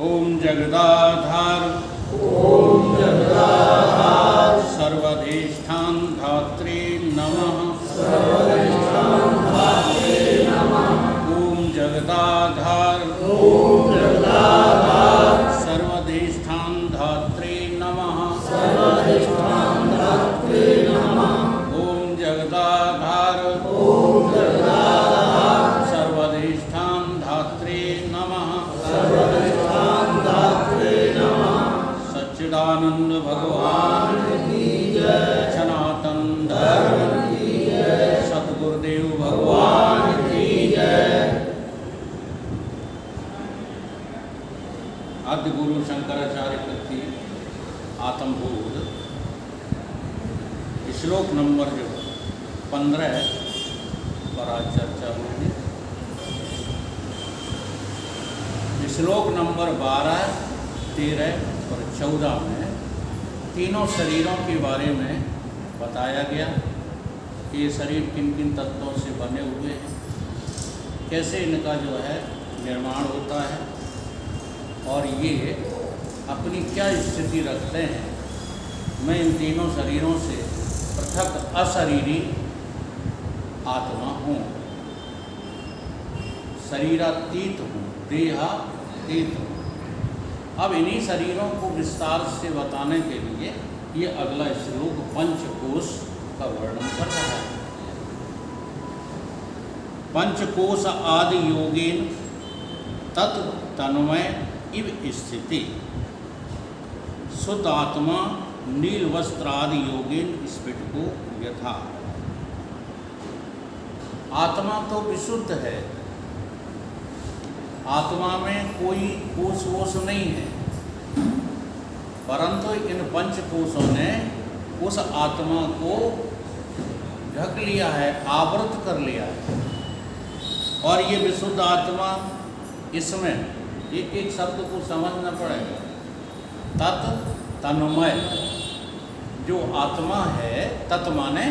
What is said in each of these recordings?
ओम जगदाधार सर्वधिष्ठान धात्री नमः। ओम जगदाधार सर्वधिष्ठान धात्री नमः। ओम जगदाधार सर्वधिष्ठान धात्री नमः। सच्चिदानंद भगवान सनातन धर्म सतगुरुदेव भगवान की जय। आद्य गुरु शंकराचार्य कृति आत्मबोध श्लोक नंबर 15 पर आज चर्चा होगी। श्लोक नंबर 12, 13 और 14 में तीनों शरीरों के बारे में बताया गया कि ये शरीर किन किन तत्वों से बने हुए हैं, कैसे इनका जो है निर्माण होता है और ये अपनी क्या स्थिति रखते हैं। मैं इन तीनों शरीरों से पृथक अशरीरी आत्मा हूँ, शरीरातीत हूँ, देहातीत हूँ। अब इन्हीं शरीरों को विस्तार से बताने के लिए ये अगला श्लोक पंचकोश का वर्णन कर रहा है। पंचकोश आदि योगेन तत् तन्मय इव स्थिति शुद्ध आत्मा नील वस्त्रादि योगेन स्फटिको यथा। आत्मा तो विशुद्ध है, आत्मा में कोई कोश वोश नहीं है, परंतु इन पंचकोशों ने उस आत्मा को ढक लिया है, आवृत कर लिया है। और ये विशुद्ध आत्मा, इसमें एक एक शब्द को समझना पड़ेगा। तत् तन्मय, जो आत्मा है, तत् माने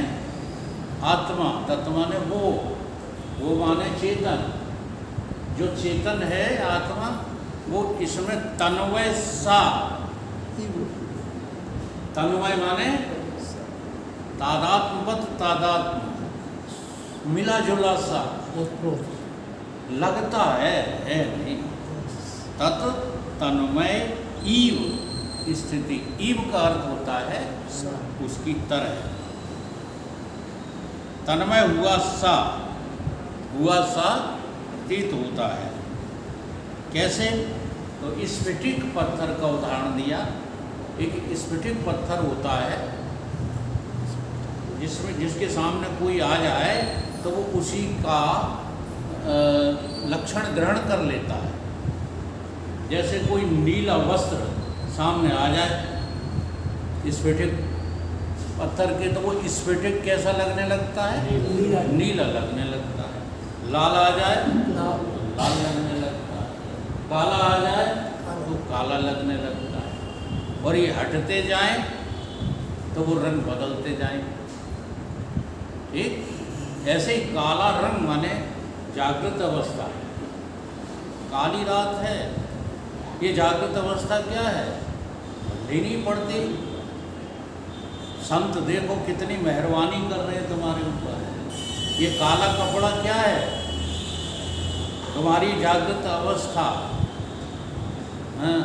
आत्मा, तत् माने वो माने चेतन। जो चेतन है आत्मा, वो इसमें तन्वय सा, तन्वय माने तादात्मवत, तादात्म मिला जुला सा लगता है नहीं। तत् तन्मय ईव स्थिति, ईव का अर्थ होता है उसकी तरह। तन्मय हुआ सा प्रतीत होता है। कैसे? तो स्फटिक पत्थर का उदाहरण दिया। एक स्फटिक पत्थर होता है जिसके सामने कोई आ जाए तो वो उसी का लक्षण ग्रहण कर लेता है। जैसे कोई नीला वस्त्र सामने आ जाए स्फटिक पत्थर के, तो वो स्फटिक कैसा लगने लगता है? नीला लगने लगता है। लाल आ जाए लाल लगने लगता है, काला आ जाए तो काला लगने लगता है। और ये हटते जाएं तो वो रंग बदलते जाएं। ठीक ऐसे ही काला रंग माने जागृत अवस्था है, काली रात है। ये जागृत अवस्था क्या है? लेनी पड़ती। संत देखो कितनी मेहरबानी कर रहे हैं तुम्हारे ऊपर। ये काला कपड़ा क्या है? तुम्हारी जागृत अवस्था। हाँ,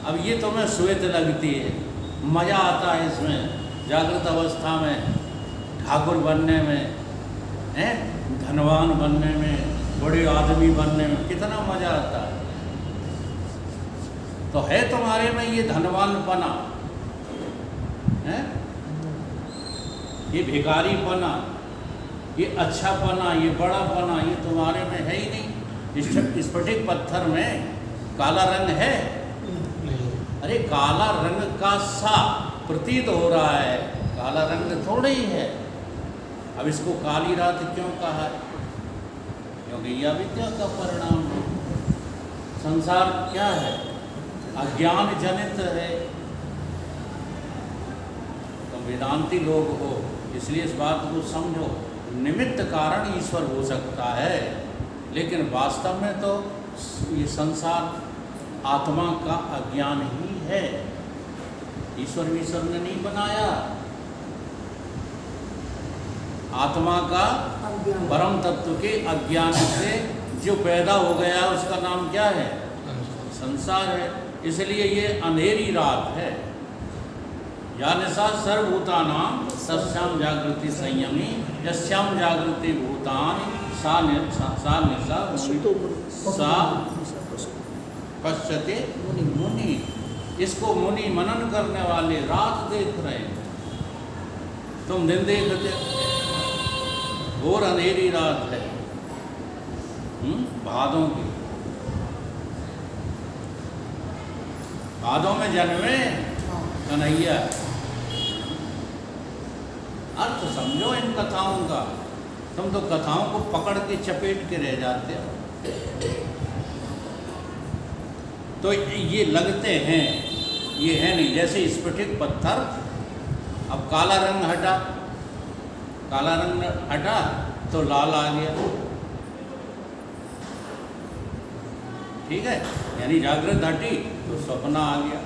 अब ये तुम्हें श्वेत लगती है, मज़ा आता है इसमें, जागृत अवस्था में ठाकुर बनने में, हैं, धनवान बनने में, बड़े आदमी बनने में कितना मज़ा आता है। तो है तुम्हारे में ये धनवानपना, है ये भिखारीपना, ये अच्छापना, ये बड़ापना, ये तुम्हारे में है ही नहीं। स्फटिक पत्थर में काला रंग है? अरे काला रंग का सा प्रतीत हो रहा है, काला रंग थोड़ा ही है। अब इसको काली रात क्यों कहा है? क्योंकि यह अविद्या का परिणाम है। संसार क्या है? अज्ञान जनित है। तो वेदांती लोग हो, इसलिए इस बात को समझो। निमित्त कारण ईश्वर हो सकता है, लेकिन वास्तव में तो ये संसार आत्मा का अज्ञान ही है। ईश्वर ने नहीं बनाया। आत्मा का परम तत्व के अज्ञान से जो पैदा हो गया उसका नाम क्या है? संसार है। इसलिए ये अंधेरी रात है। या निशा सर्वभूतानां तस्याम जागृति संयमी यस्याम जागृति भूतानि सा निशा सा पश्यते मुनि। इसको मुनि मनन करने वाले रात देख रहे हैं, तुम दिन देखते। घोर अंधेरी रात है भादों की। भादों में जन्मे कन्हैया। अर्थ समझो इन कथाओं का। तुम तो कथाओं को पकड़ के चपेट के रह जाते हो। तो ये लगते हैं, ये है नहीं। जैसे स्फटिक पत्थर, अब काला रंग हटा, काला रंग हटा तो लाल आ गया। ठीक है, यानी जागृत हटी तो सपना आ गया।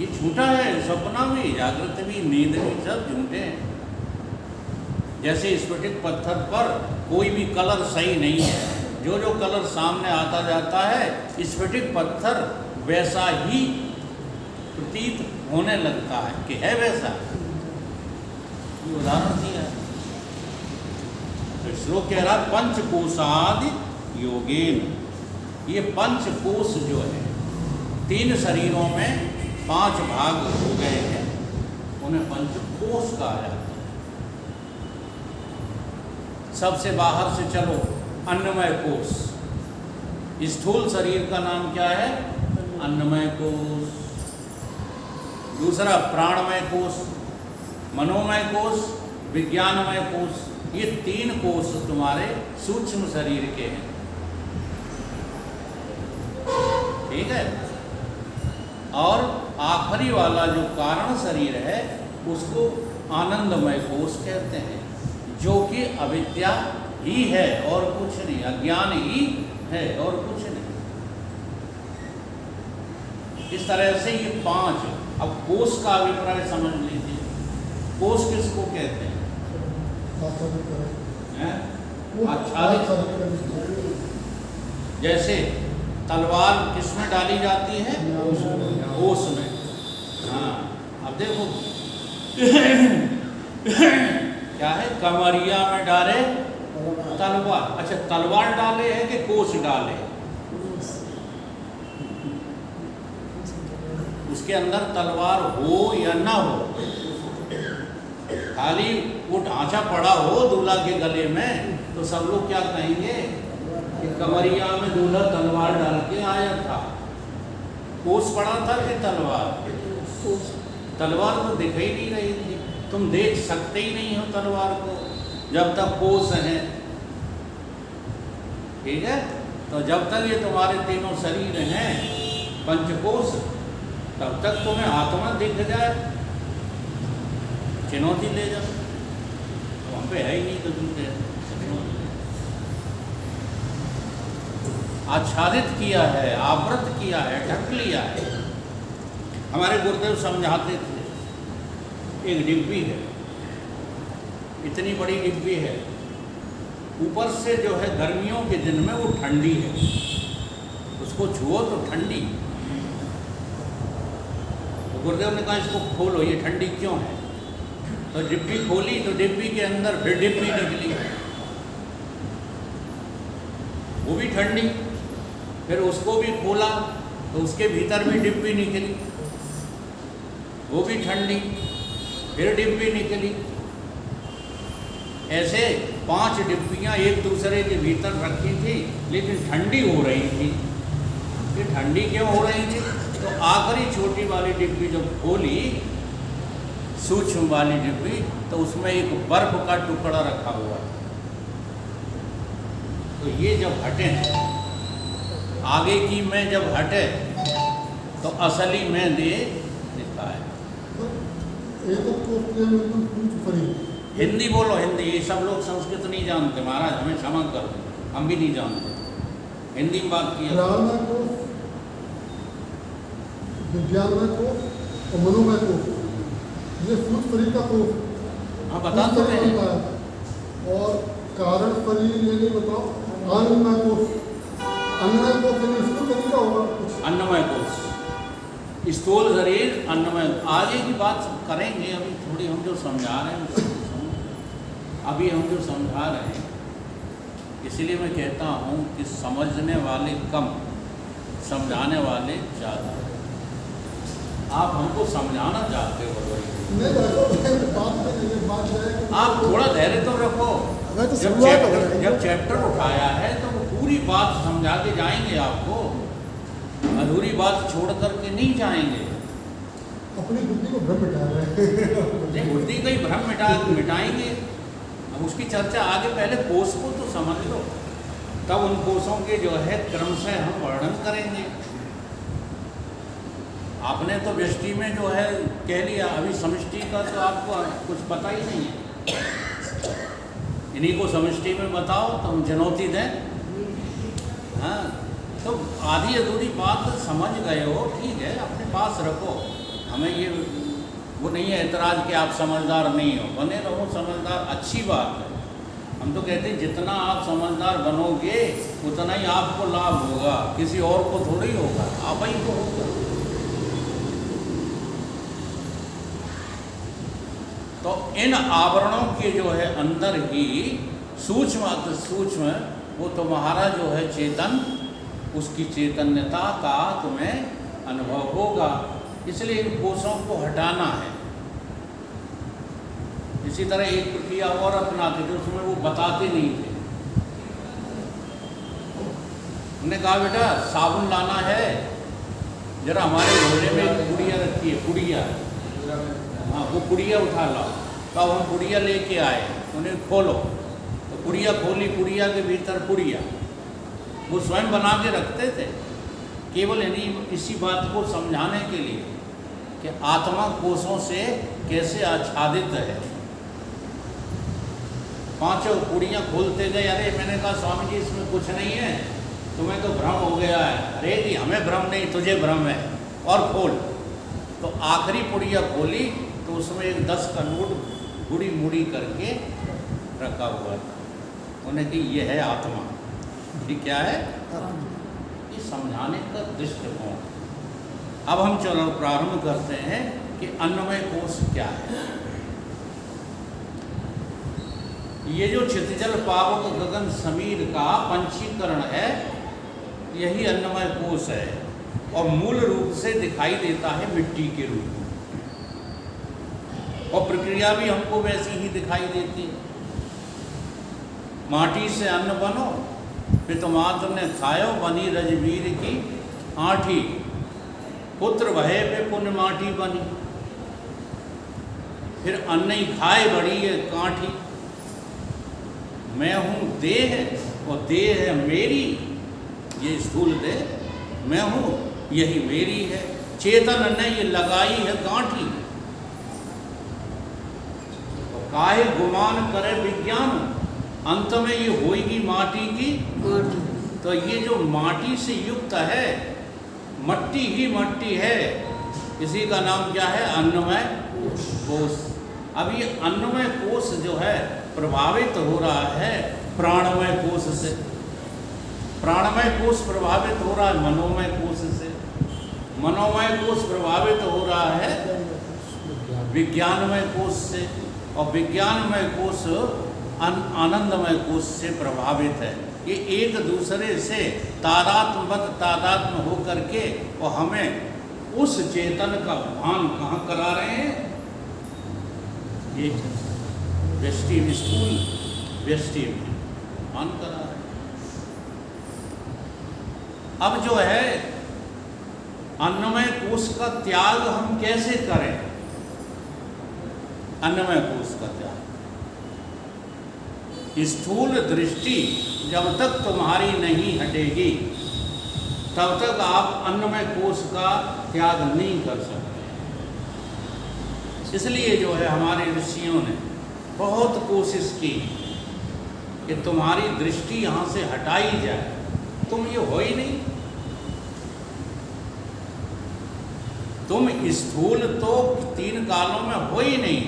ये झूठा है, सपना भी, जागृत भी, नींद भी, सब झूठे हैं। जैसे स्फटिक पत्थर पर कोई भी कलर सही नहीं है। जो जो कलर सामने आता जाता है, स्फटिक पत्थर वैसा ही प्रतीत होने लगता है कि है वैसा। ये उदाहरण दिया है। तो श्लोक कह रहा पंचकोशादि योगेन। ये पंचकोश जो है, 3 शरीरों में 5 भाग हो गए हैं, उन्हें पंचकोश कहा जाता है। सबसे बाहर से चलो, अन्नमय कोश। स्थूल शरीर का नाम क्या है? अन्नमय कोश। दूसरा प्राणमय कोश, मनोमय कोश, विज्ञानमय कोश। ये 3 कोश तुम्हारे सूक्ष्म शरीर के हैं। ठीक है। और आखिरी वाला जो कारण शरीर है उसको आनंदमय कोश कहते हैं, जो कि अविद्या ही है और कुछ नहीं, अज्ञान ही है और कुछ नहीं। इस तरह से ये 5। अब कोश का अभिप्राय समझ लीजिए। कोश किसको कहते हैं? आच्छादित। जैसे तलवार किसमें डाली जाती है? कोश में। हाँ, अब देखो क्या है, कमरिया में डाले तलवार। अच्छा, तलवार डाले है कि कोश डाले? उसके अंदर तलवार हो या ना हो, खाली वो ढांचा पड़ा हो दूल्हा के गले में, तो सब लोग क्या कहेंगे कि कमरिया में दूल्हा तलवार डाल के आया था। कोस पड़ा था कि तलवार? तलवार तो दिख ही नहीं रही थी। तुम देख सकते ही नहीं हो तलवार को जब तक कोस है। ठीक है। तो जब तक ये तुम्हारे तीनों शरीर हैं पंचकोश, तब तक तुम्हें आत्मा दिख जाए, चुनौती ले जाओ। तो वहाँ पे है ही नहीं तो झूठे। आच्छादित किया है, आवृत किया है, ढक लिया है। हमारे गुरुदेव समझाते थे, एक डिब्बी है, इतनी बड़ी डिब्बी है, ऊपर से जो है गर्मियों के दिन में वो ठंडी है, उसको छुओ तो ठंडी। तो गुरुदेव ने कहा इसको खोलो, ये ठंडी क्यों है? तो डिब्बी खोली तो डिब्बी के अंदर फिर डिब्बी निकली, वो भी ठंडी। फिर उसको भी खोला तो उसके भीतर भी डिब्बी निकली, वो भी ठंडी। फिर डिब्बी निकली। ऐसे 5 डिब्बियाँ एक दूसरे के भीतर रखी थी, लेकिन ठंडी हो रही थी। ये ठंडी क्यों हो रही थी? तो आखिरी छोटी वाली डिब्बी जब खोली, सूक्ष्म वाली डिब्बी, तो उसमें एक बर्फ का टुकड़ा रखा हुआ था। तो ये जब हटे, आगे की मैं जब हटे, तो असली मैं दे दिखा है। हिंदी बोलो, हिंदी। ये सब लोग संस्कृत नहीं जानते महाराज, हमें क्षमा कर दो, हम भी नहीं जानते। हिंदी में बात किया। प्राणमय कोश, विज्ञानमय कोश और मनोमय कोश, ये सूक्ष्म शरीर का कोश। हाँ बता तो रहे हैं। और कारण शरीर ये नहीं बताओ, अन्नमय कोश, अन्नमय कोश यानी स्थूल शरीर का होगा कुछ। अन्नमय कोश, स्थूल शरीर, अन्नमय। आगे की बात करेंगे, अभी थोड़ी हम जो समझा रहे हैं अभी हम जो समझा रहे हैं, इसलिए मैं कहता हूँ कि समझने वाले कम, समझाने वाले ज़्यादा। आप हमको समझाना चाहते हो आप थोड़ा धैर्य तो रखो। जब चैप्टर उठाया है तो वो पूरी बात समझा के जाएंगे आपको, अधूरी बात छोड़ करके नहीं जाएंगे। अपनी बुद्धि को भ्रम मिटा रहे हैं। बुद्धि का ही भ्रम मिटाएंगे। अब उसकी चर्चा आगे, पहले कोष को तो समझ लो, तब उन कोषों के जो है क्रम से हम वर्णन करेंगे। आपने तो व्यष्टि में जो है कह लिया, अभी समष्टि का तो आपको कुछ पता ही नहीं है। इन्हीं को समष्टि में बताओ तो हम चुनौती दें। हाँ, तो आधी अधूरी बात समझ गए हो, ठीक है, अपने पास रखो। हमें ये वो नहीं है एतराज़ कि आप समझदार नहीं हो, बने रहो समझदार, अच्छी बात है। हम तो कहते हैं जितना आप समझदार बनोगे उतना ही आपको लाभ होगा, किसी और को थोड़ी होगा, आप ही को होगा। तो इन आवरणों के जो है अंदर ही सूक्ष्म अति सूक्ष्म, वो तुम्हारा जो है चेतन, उसकी चैतन्यता का तुम्हें अनुभव होगा। इसलिए इन कोषों को हटाना है। इसी तरह एक प्रक्रिया और अपनाते थे, उसमें वो बताते नहीं थे। उन्होंने कहा बेटा साबुन लाना है, जरा हमारे घोड़े में एक पुड़िया रखी है, पुड़िया, हाँ वो पुड़िया उठा लाओ। तो अब हम पुड़िया लेके आए, उन्हें खोलो, तो पुड़िया खोली, पुड़िया के भीतर पुड़िया, वो स्वयं बना के रखते थे। केवल इसी बात को समझाने के लिए कि आत्मा कोषों से कैसे आच्छादित है। पांचों पुड़ियाँ खोलते गए। अरे मैंने कहा स्वामी जी इसमें कुछ नहीं है, तुम्हें तो भ्रम हो गया है। अरे जी हमें भ्रम नहीं, तुझे भ्रम है, और खोल। तो आखिरी पुड़िया खोली तो उसमें एक 10 का नोट गुड़ी मुड़ी करके रखा हुआ था। उन्हें कि ये है आत्मा। ये क्या है? ये समझाने का दृष्टिकोण। अब हम चलो प्रारंभ करते हैं कि अन्नमय कोष क्या है। ये जो क्षितिजल पावक गगन समीर का पंचीकरण है, यही अन्नमय कोष है, और मूल रूप से दिखाई देता है मिट्टी के रूप में, और प्रक्रिया भी हमको वैसी ही दिखाई देती है। माटी से अन्न बनो, पितुमातु ने खायो, बनी रजवीर की आठी, पुत्र भय पे पुण्य माटी बनी। फिर अन्न ही खाए बड़ी है काठी। मैं हूँ देह, और देह है मेरी, ये स्थूल देह मैं हूँ, यही मेरी है। चेतन ने ये लगाई है गांठी, काहे गुमान करे विज्ञान, अंत में ये होएगी माटी की माटी। तो ये जो माटी से युक्त है, मट्टी ही मट्टी है, इसी का नाम क्या है? अन्नमय कोष। अब ये अन्नमय कोष जो है प्रभावित हो रहा है प्राणमय कोष से, प्राणमय कोष प्रभावित हो रहा है मनोमय कोष से, मनोमय कोष प्रभावित हो रहा है विज्ञानमय कोष से, और विज्ञानमय कोष आनंदमय कोष से प्रभावित है। ये एक दूसरे से तादात्म्य हो करके और हमें उस चेतन का भान कहाँ करा रहे हैं? ये व्यष्टि में, स्थूल व्यष्टि में भान करा रहे हैं। अब जो है अन्नमय कोष का त्याग हम कैसे करें? अन्नमय कोष का त्याग, स्थूल दृष्टि जब तक तुम्हारी नहीं हटेगी तब तक आप अन्नमय कोष का त्याग नहीं कर सकते। इसलिए जो है हमारे ऋषियों ने बहुत कोशिश की कि तुम्हारी दृष्टि यहाँ से हटाई जाए, तुम ये हो ही नहीं। तुम स्थूल तो 3 कालों में हो ही नहीं,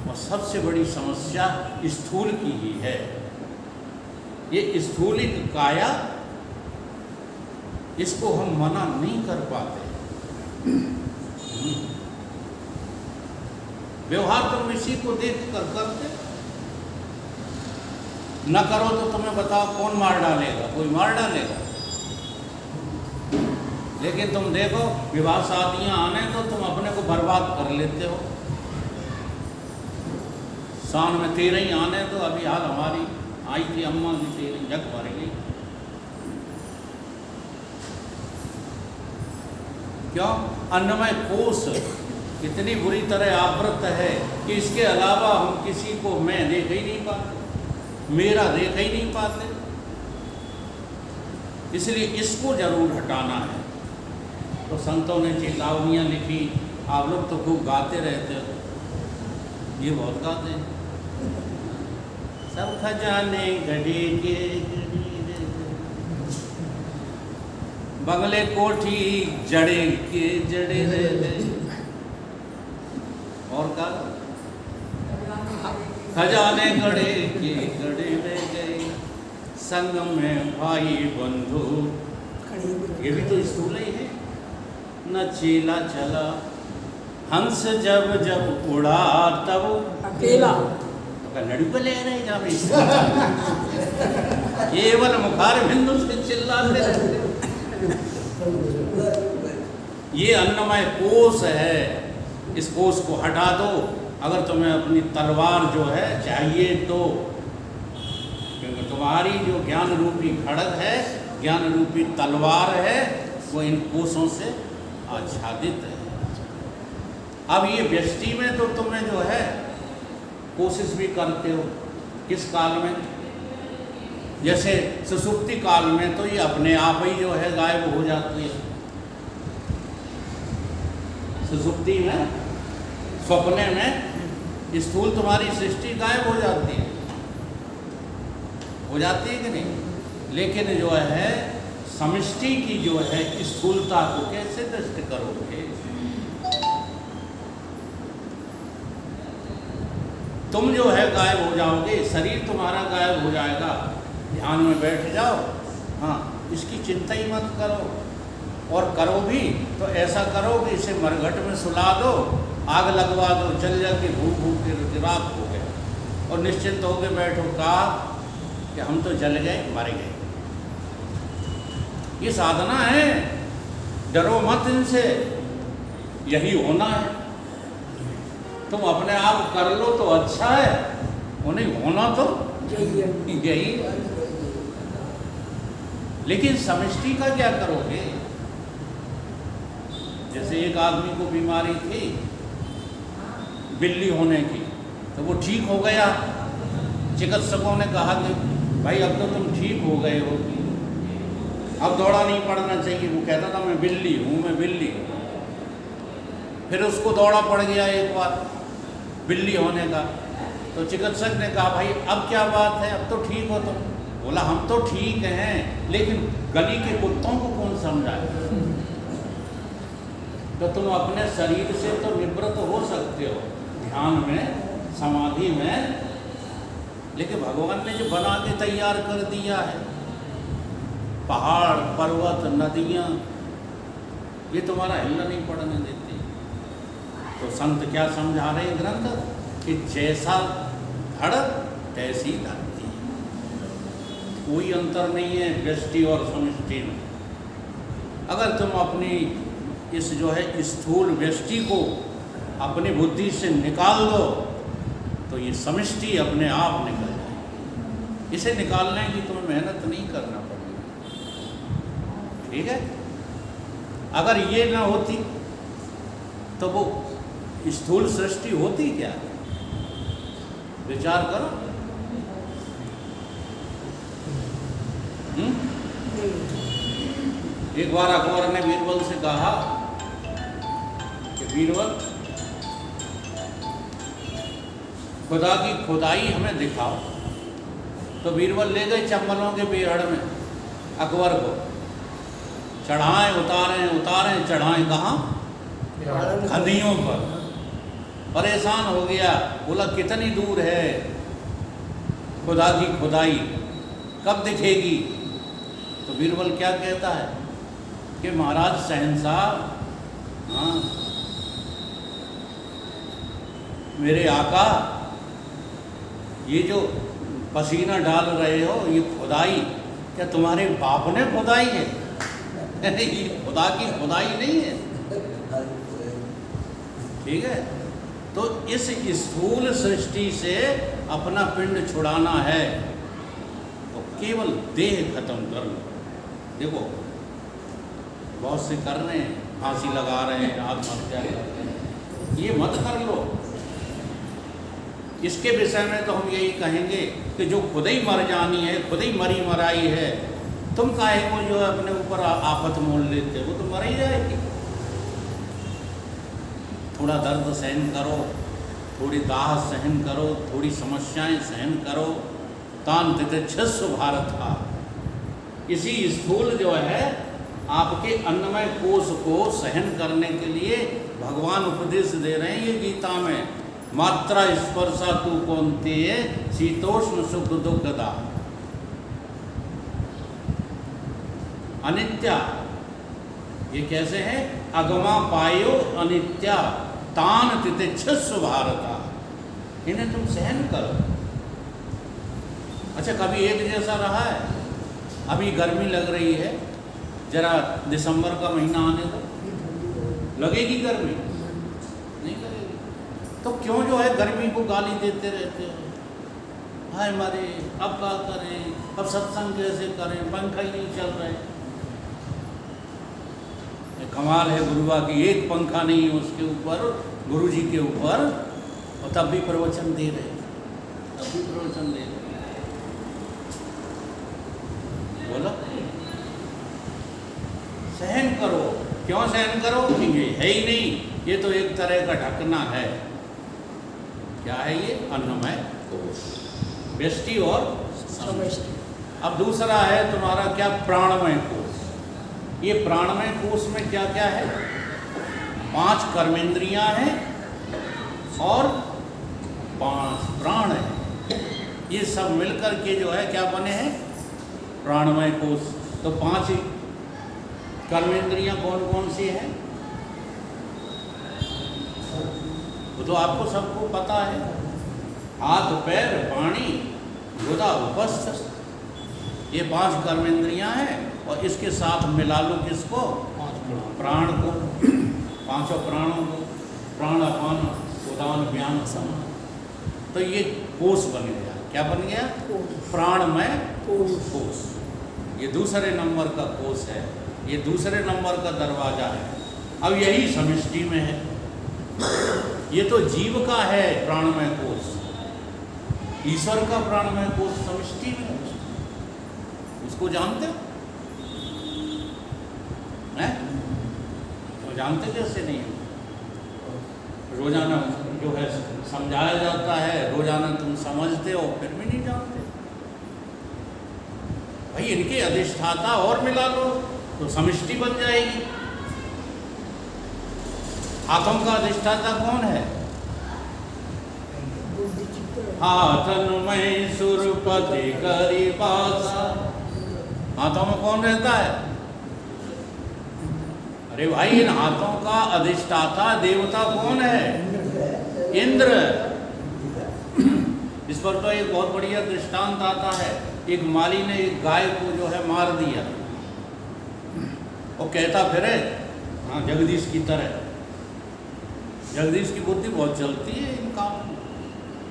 और सबसे बड़ी समस्या स्थूल की ही है। ये स्थूलिक काया, इसको हम मना नहीं कर पाते। व्यवहार तुम इसी को देख कर करते, न करो तो तुम्हें बताओ कौन मार डालेगा? कोई मार डालेगा। लेकिन तुम देखो, विवाह शादियां आने तो तुम अपने को बर्बाद कर लेते हो। शान में 13 ही आने तो अभी हाल हमारी आई थी अम्मा की 13 जग मर गई। क्यों? अन्नमय कोश इतनी बुरी तरह आवृत है कि इसके अलावा हम किसी को मैं देख ही नहीं पाते, मेरा देख ही नहीं पाते। इसलिए इसको जरूर हटाना है। तो संतों ने चेतावनियाँ लिखी। आप लोग तो खूब गाते रहते हो, ये बहुत गाते हैं। सब खजाने गढ़े के बंगले कोठी जड़े के जड़े रहे। और का खजाने गढ़े के गढ़े रह गए, संग में भाई बंधु। ये भी तो स्थूल ही है। न चेला चला हंस जब जब उड़ा तब अकेला लड़ू को ले रहे जा केवल मुखार बिंदु से चिल्लाते रहते। ये अन्नमय कोश है, इस कोश को हटा दो। अगर तुम्हें अपनी तलवार जो है चाहिए तो, क्योंकि तुम्हारी जो ज्ञान रूपी खड़ग है, ज्ञान रूपी तलवार है, वो इन कोशों से आच्छादित है। अब ये व्यष्टि में तो तुम्हें जो है कोशिश भी करते हो। किस काल में? जैसे सुषुप्ति काल में तो ये अपने आप ही जो है गायब हो जाती है। सुषुप्ति में, स्वप्ने में स्थूल तुम्हारी सृष्टि गायब हो जाती है। हो जाती है कि नहीं? लेकिन जो है समष्टि की जो है स्थूलता को कैसे दृष्ट करोगे? तुम जो है गायब हो जाओगे, शरीर तुम्हारा गायब हो जाएगा। ध्यान में बैठ जाओ, हाँ, इसकी चिंता ही मत करो। और करो भी तो ऐसा करो कि इसे मरघट में सुला दो, आग लगवा दो, जल जल के भूख भूख के राख हो गए, और निश्चिंत होकर बैठो। कहा कि हम तो जल गए, मर गए। ये साधना है, डरो मत इनसे, यही होना है। तुम अपने आप कर लो तो अच्छा है, उन्हें होना तो यही। लेकिन समष्टि का क्या करोगे? जैसे एक आदमी को बीमारी थी बिल्ली होने की, तो वो ठीक हो गया। चिकित्सकों ने कहा कि भाई अब तो तुम ठीक हो गए हो, अब दौड़ा नहीं पड़ना चाहिए। वो कहता था मैं बिल्ली हूँ, मैं बिल्ली हूँ। फिर उसको दौड़ा पड़ गया एक बार बिल्ली होने का। तो चिकित्सक ने कहा भाई अब क्या बात है, अब तो ठीक हो तुम। बोला हम तो ठीक हैं, लेकिन गली के कुत्तों को कौन समझाए? तो तुम अपने शरीर से तो निवृत्त हो सकते हो ध्यान में, समाधि में, लेकिन भगवान ने जो बना के तैयार कर दिया है, पहाड़ पर्वत नदियाँ, ये तुम्हारा हिलना नहीं पड़ने देती। तो संत क्या समझा रहे ग्रंथ कि जैसा धड़ तैसी धरती। कोई अंतर नहीं है व्यष्टि और समष्टि में। अगर तुम अपनी इस जो है स्थूल व्यष्टि को अपनी बुद्धि से निकाल दो तो ये समष्टि अपने आप निकल जाए। इसे निकालने की तुम्हें मेहनत नहीं करना पड़ेगी। ठीक है? अगर ये ना होती तो वो स्थूल सृष्टि होती क्या? विचार करो। एक बार अकबर ने बीरबल से कहा कि बीरबल खुदा की खुदाई हमें दिखाओ। तो बीरबल ले गए चंबलों के बेहड़ में अकबर को, चढ़ाएं उतारें उतारें चढ़ाएं कहाँ, खदियों पर। परेशान हो गया, बोला कितनी दूर है खुदा की खुदाई, कब दिखेगी। तो बीरबल क्या कहता है कि महाराज शहंशाह, हाँ मेरे आका, ये जो पसीना डाल रहे हो ये खुदाई क्या तुम्हारे बाप ने खुदाई है? ये खुदा की खुदाई नहीं है। ठीक है, तो इस स्थूल सृष्टि से अपना पिंड छुड़ाना है तो केवल देह खत्म कर लो। देखो बहुत से कर रहे हैं, फांसी लगा रहे हैं, आत्महत्या कर रहे हैं, ये मत कर लो। इसके विषय में तो हम यही कहेंगे कि जो खुद ही मर जानी है, खुद ही मरी मराई है, तुम काहे को जो है अपने ऊपर आफत मोल लेते हो, तो मर ही जाएगी। थोड़ा दर्द सहन करो, थोड़ी दाह सहन करो, थोड़ी समस्याएं सहन करो। तान तितिक्षस्व भारत था, इसी स्थूल जो है आपके अन्नमय कोश को सहन करने के लिए भगवान उपदेश दे रहे हैं ये गीता में। मात्रा स्पर्शा तू कौनते शीतोष्ण सुख दुखदा अनित्या, ये कैसे है? अगमा पायो अनित्या तान तितिक्षस्व भारता, इन्हें तुम सहन करो। अच्छा, कभी एक जैसा रहा है? अभी गर्मी लग रही है, जरा दिसंबर का महीना आने दो, लगेगी गर्मी? नहीं लगेगी। तो क्यों जो है गर्मी को गाली देते रहते हो? हाय मारे, अब क्या करें, अब सत्संग कैसे करें, पंखा ही नहीं चल रहे। कमाल है गुरुआ की, एक पंखा नहीं है उसके ऊपर, गुरु जी के ऊपर, और तब भी प्रवचन दे रहे, तब भी प्रवचन दे रहे। बोलो, सहन करो। क्यों सहन करो? ये है ही नहीं, ये तो एक तरह का ढकना है। क्या है ये? अन्नमय कोश, व्यष्टि और समष्टि। अब दूसरा है तुम्हारा क्या? प्राणमय कोश। ये प्राणमय कोश में क्या क्या है? 5 कर्मेंद्रियां हैं और 5 प्राण हैं। ये सब मिलकर के जो है क्या बने हैं? प्राणमय कोश। तो 5 कर्मेंद्रियां कौन कौन सी हैं? वो तो आपको सबको पता है। हाथ, पैर, पानी, गुदा, उपस्थ, ये 5 कर्मेंद्रियां हैं। और इसके साथ मिला लो किसको? प्राण को, 5 प्राणों को, प्राण, अपान, उदान, व्यान, समान। तो ये कोश बन गया। क्या बन गया? प्राणमय कोश। ये दूसरे नंबर का कोश है, ये दूसरे नंबर का दरवाजा है। अब यही समष्टि में है। ये तो जीव का है प्राणमय कोश, ईश्वर का प्राणमय कोश समष्टि में है। उसको जानते हो? हैं? तो जानते कैसे नहीं? रोजाना जो है समझाया जाता है, रोजाना तुम समझते हो, फिर भी नहीं जानते। भाई इनके अधिष्ठाता और मिला लो तो समष्टि बन जाएगी। हाथों का अधिष्ठाता कौन है? हाथन में सुरपति करी बासा। हाथों में कौन रहता है? अरे भाई, इन हाथों का अधिष्ठाता देवता कौन है? इंद्र। इस पर तो एक बहुत बढ़िया दृष्टांत आता है। एक माली ने एक गाय को जो है मार दिया, और कहता फिरे हाँ जगदीश की तरह। जगदीश की बुद्धि बहुत चलती है इन कामों में।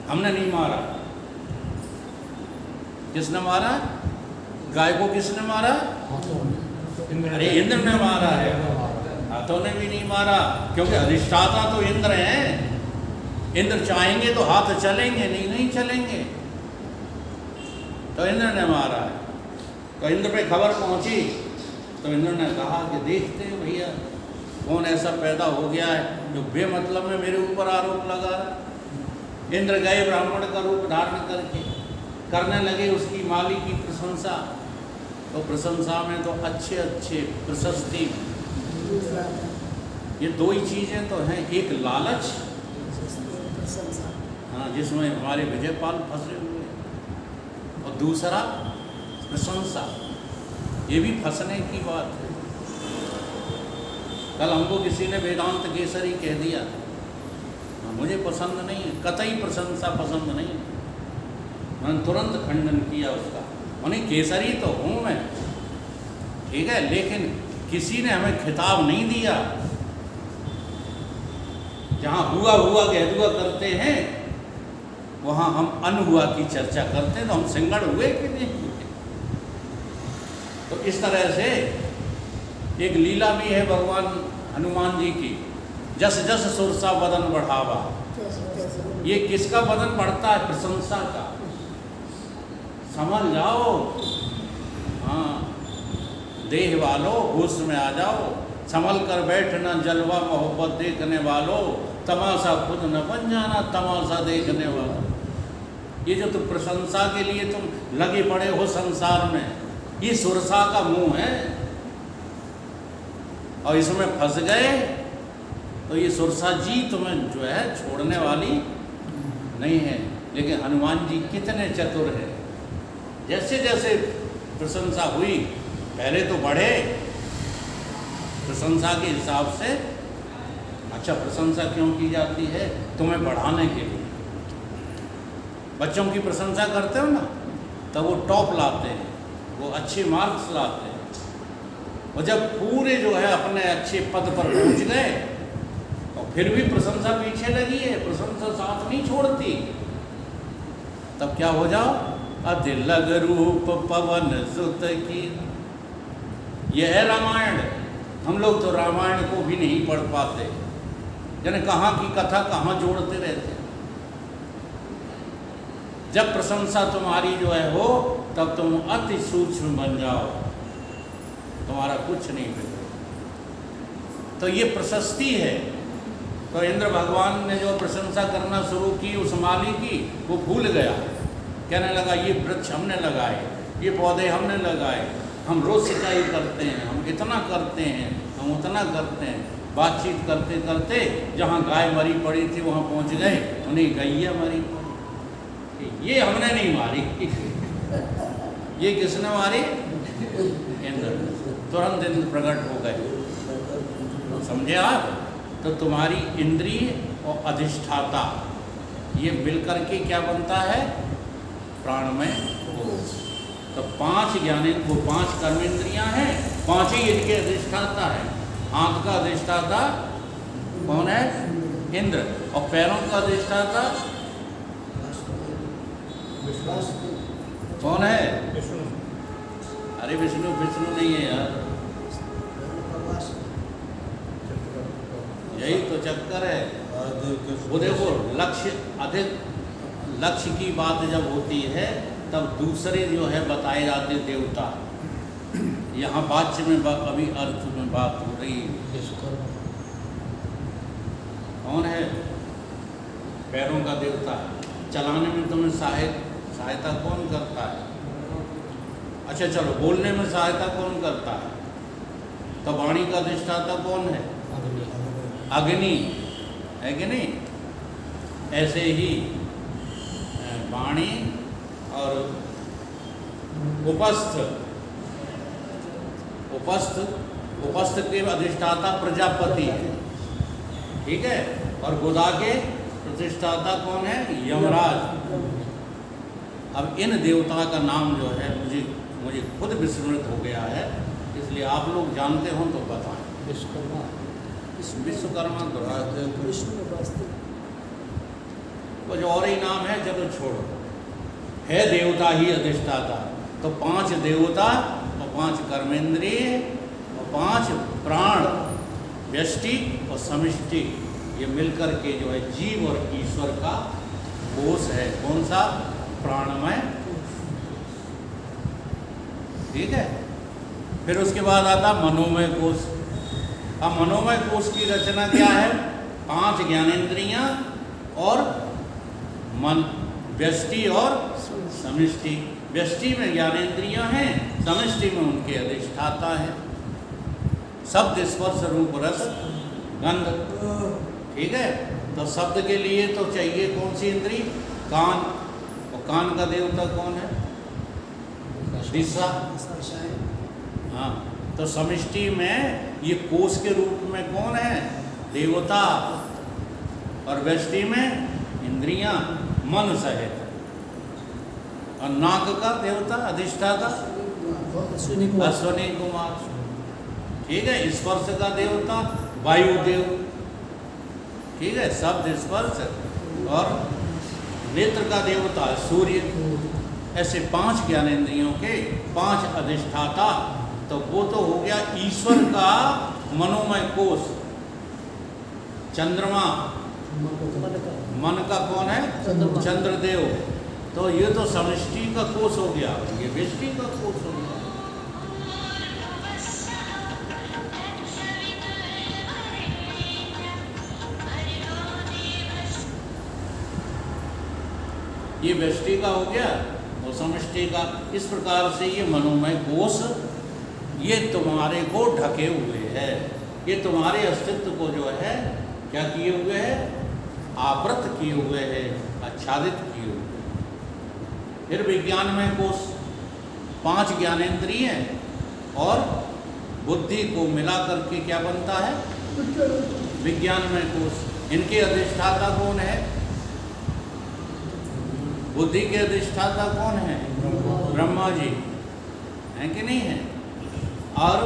हमने नहीं मारा। किसने मारा? गाय को किसने मारा? अरे इंद्र ने मारा है। हाथों ने भी नहीं मारा, क्योंकि अधिष्ठाता तो इंद्र हैं। इंद्र चाहेंगे तो हाथ चलेंगे, नहीं चलेंगे। तो इंद्र ने मारा है। तो इंद्र पे खबर पहुंची, तो इंद्र ने कहा कि देखते हैं भैया कौन ऐसा पैदा हो गया है जो बेमतलब में मेरे ऊपर आरोप लगा रहा है। इंद्र गए ब्राह्मण का रूप धारण करके, करने लगे उसकी माली की प्रशंसा। तो प्रशंसा में तो अच्छे अच्छे प्रशस्ति, ये दो ही चीज़ें तो हैं, एक लालच, हाँ, जिसमें हमारे विजयपाल फंसे हुए हैं, और दूसरा प्रशंसा, ये भी फंसने की बात है। कल हमको किसी ने वेदांत केसरी कह दिया, मुझे पसंद नहीं है, कतई प्रशंसा पसंद नहीं है, मैंने तुरंत खंडन किया उसका। उन्हें केसरी तो हूँ मैं, ठीक है, लेकिन किसी ने हमें खिताब नहीं दिया। जहाँ हुआ हुआ कह दुआ करते हैं, वहाँ हम अनहुआ की चर्चा करते हैं, तो हम सिंगड़ हुए कि नहीं हुए। तो इस तरह से एक लीला भी है भगवान हनुमान जी की, जस जस सुरसा बदन बढ़ावा। ये किसका बदन बढ़ता है? प्रशंसा का। संभल जाओ, हाँ, देह वालो होश में आ जाओ, संभल कर बैठना जलवा मोहब्बत देखने वालों, तमाशा खुद न बन जाना तमाशा देखने वालों। ये जो तुम प्रशंसा के लिए तुम लगे पड़े हो संसार में, ये सुरसा का मुंह है, और इसमें फंस गए तो ये सुरसा जी तुम्हें जो है छोड़ने वाली नहीं है। लेकिन हनुमान जी कितने चतुर हैं, जैसे जैसे प्रशंसा हुई, पहले तो बढ़े प्रशंसा के हिसाब से। अच्छा, प्रशंसा क्यों की जाती है? तुम्हें बढ़ाने के लिए। बच्चों की प्रशंसा करते हो ना, तब वो टॉप लाते हैं, वो अच्छे मार्क्स लाते हैं, और जब पूरे जो है अपने अच्छे पद पर पहुंच गए, और फिर भी प्रशंसा पीछे लगी है, प्रशंसा साथ नहीं छोड़ती, तब क्या हो जाओ? अधिलग रूप पवन सुत की। यह है रामायण। हम लोग तो रामायण को भी नहीं पढ़ पाते, यानी कहाँ की कथा कहाँ जोड़ते रहते। जब प्रशंसा तुम्हारी जो है हो, तब तुम अति सूक्ष्म बन जाओ, तुम्हारा कुछ नहीं बिगड़े। तो ये प्रशस्ति है। तो इंद्र भगवान ने जो प्रशंसा करना शुरू की उस माली की, वो भूल गया, कहने लगा ये वृक्ष हमने लगाए, ये पौधे हमने लगाए, हम रोज सिंचाई करते हैं, हम इतना करते हैं, हम उतना करते हैं। बातचीत करते करते जहाँ गाय मरी पड़ी थी वहाँ पहुँच गए, उन्हें गैया मरी पड़ी, ये हमने नहीं मारी, ये किसने मारी? इंद्र। तुरंत इंद्र प्रकट हो गए, समझे आप? तो तुम्हारी इंद्रिय और अधिष्ठाता ये मिलकर के क्या बनता है? प्राणमय कोश। तो 5 ज्ञानेंद्रिय, वो 5 कर्मेंद्रियां हैं, 5 ही इनके अधिष्ठाता है। हाथ का अधिष्ठाता कौन है? इंद्र। और पैरों का अधिष्ठाता कौन है? अरे विष्णु, विष्णु नहीं है यार, यही तो चक्कर है। वो देखो, लक्ष्य अधिक, लक्ष्य की बात जब होती है तब दूसरे जो है बताए जाते देवता। यहाँ वाच्य में अभी अर्थ में बात हो रही है। कौन है? पैरों का देवता। चलाने में तुम्हें सहायता कौन करता है? अच्छा चलो, बोलने में सहायता कौन करता है? तो वाणी का अधिष्ठाता कौन है? अग्नि है कि नहीं? ऐसे ही वाणी और उपस्थ के अधिष्ठाता प्रजापति है, ठीक है। और गुदा के प्रतिष्ठाता कौन है? यमराज। अब इन देवता का नाम जो है मुझे खुद विस्मृत हो गया है, इसलिए आप लोग जानते हो तो बताएं। विश्वकर्मा, कुछ और ही नाम है, चलो छोड़ो, है देवता ही अधिष्ठाता। तो 5 देवता और 5 कर्मेंद्रिय और 5 प्राण, व्यष्टि और समिष्टि, ये मिलकर के जो है जीव और ईश्वर का कोष है। कौन सा? प्राणमय, ठीक है। फिर उसके बाद आता मनोमय कोष। अब मनोमय कोष की रचना क्या है? 5 ज्ञानेंद्रियां और मन, व्यष्टि और समिष्टि। व्यष्टि में ज्ञानेंद्रियां हैं, समष्टि में उनके अधिष्ठाता है। शब्द स्पर्श रूप रस गंध, ठीक है। तो शब्द के लिए तो चाहिए कौन सी इंद्री? कान। और कान का देवता कौन है? दिशा। हाँ, तो समष्टि में ये कोष के रूप में कौन है? देवता। और व्यष्टि में इंद्रियां, मन सहित। और नाक का देवता अधिष्ठाता अश्विनी कुमार, ठीक है। स्पर्श का देवता वायुदेव, ठीक है। शब्द स्पर्श और नेत्र का देवता सूर्य। ऐसे 5 ज्ञानेंद्रियों के 5 अधिष्ठाता। तो वो तो हो गया ईश्वर का मनोमय कोष। चंद्रमा, मन का कौन है? चंद्रदेव। तो ये तो समष्टि का कोष हो गया, ये व्यष्टि का कोष हो गया। ये व्यष्टि का हो गया और समष्टि का। इस प्रकार से ये मनोमय कोष ये तुम्हारे को ढके हुए है। ये तुम्हारे अस्तित्व को जो है क्या किए हुए है? आवृत किए हुए है, आच्छादित किए हुए है। फिर विज्ञानमय कोष 5 ज्ञानेंद्रिय और बुद्धि को मिला करके क्या बनता है? विज्ञानमय कोष। इनके अधिष्ठाता कौन है? बुद्धि के अधिष्ठाता कौन है? ब्रह्मा जी हैं कि नहीं है? और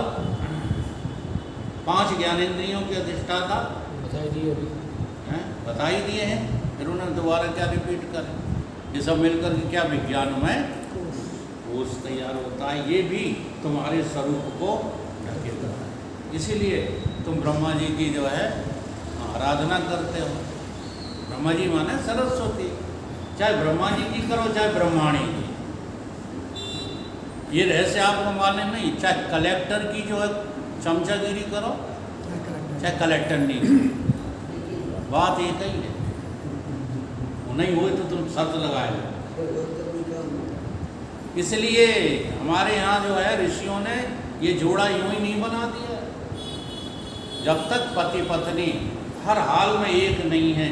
5 ज्ञानेंद्रियों के अधिष्ठाता बता ही दिए हैं। फिर उन्होंने दोबारा क्या रिपीट करें? ये सब मिलकर के क्या विज्ञानमय कोष तैयार होता है। ये भी तुम्हारे स्वरूप को ढकेता है। इसीलिए तुम ब्रह्मा जी की जो है आराधना करते हो। ब्रह्मा जी माने सरस्वती। चाहे ब्रह्मा जी की करो चाहे ब्रह्माणी की, ये रहस्य आपको माने नहीं। चाहे कलेक्टर की जो है चमचागिरी करो चाहे कलेक्टर नहीं, बात एक ही है। वो नहीं हुए तो तुम शर्त लगाए। इसलिए हमारे यहाँ जो है ऋषियों ने ये जोड़ा यूं ही नहीं बना दिया। जब तक पति पत्नी हर हाल में एक नहीं है,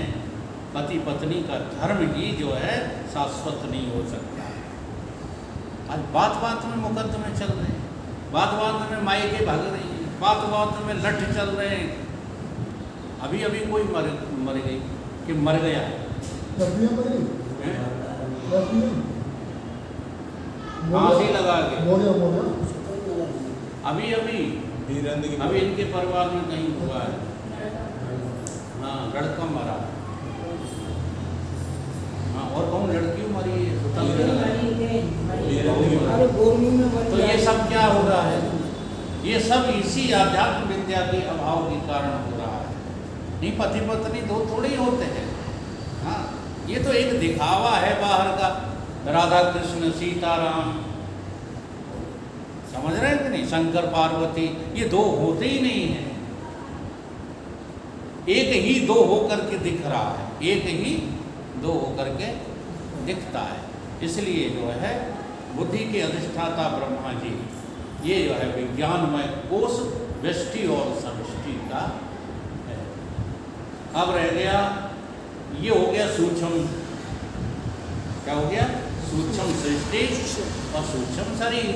पति पत्नी का धर्म ही जो है शाश्वत नहीं हो सकता। आज बात बात में मुकदमे चल रहे हैं, बात बात में मायके भाग रही है, बात बात में लठ चल रहे हैं। अभी अभी कोई मर गई कि मर गया है? फांसी लगा के अभी अभी इनके परिवार में कहीं हुआ है। हाँ, लड़का मरा। हाँ, और कौन? लड़की मरी है। तो ये सब क्या हो रहा है? ये सब इसी आध्यात्म विद्या के अभाव के कारण हो रहा है। नहीं, पति पत्नी दो थोड़े ही होते हैं। हाँ, ये तो एक दिखावा है बाहर का। राधा कृष्ण सीताराम, समझ रहे हैं कि नहीं? शंकर पार्वती, ये दो होते ही नहीं है। एक ही दो होकर के दिख रहा है, एक ही दो होकर के दिखता है। इसलिए जो है बुद्धि के अधिष्ठाता ब्रह्मा जी, ये जो है विज्ञानमय कोष व्यष्टि और समष्टि का है। अब रह गया, ये हो गया सूक्ष्म। क्या हो गया? सूक्ष्म सृष्टि और सूक्ष्म शरीर।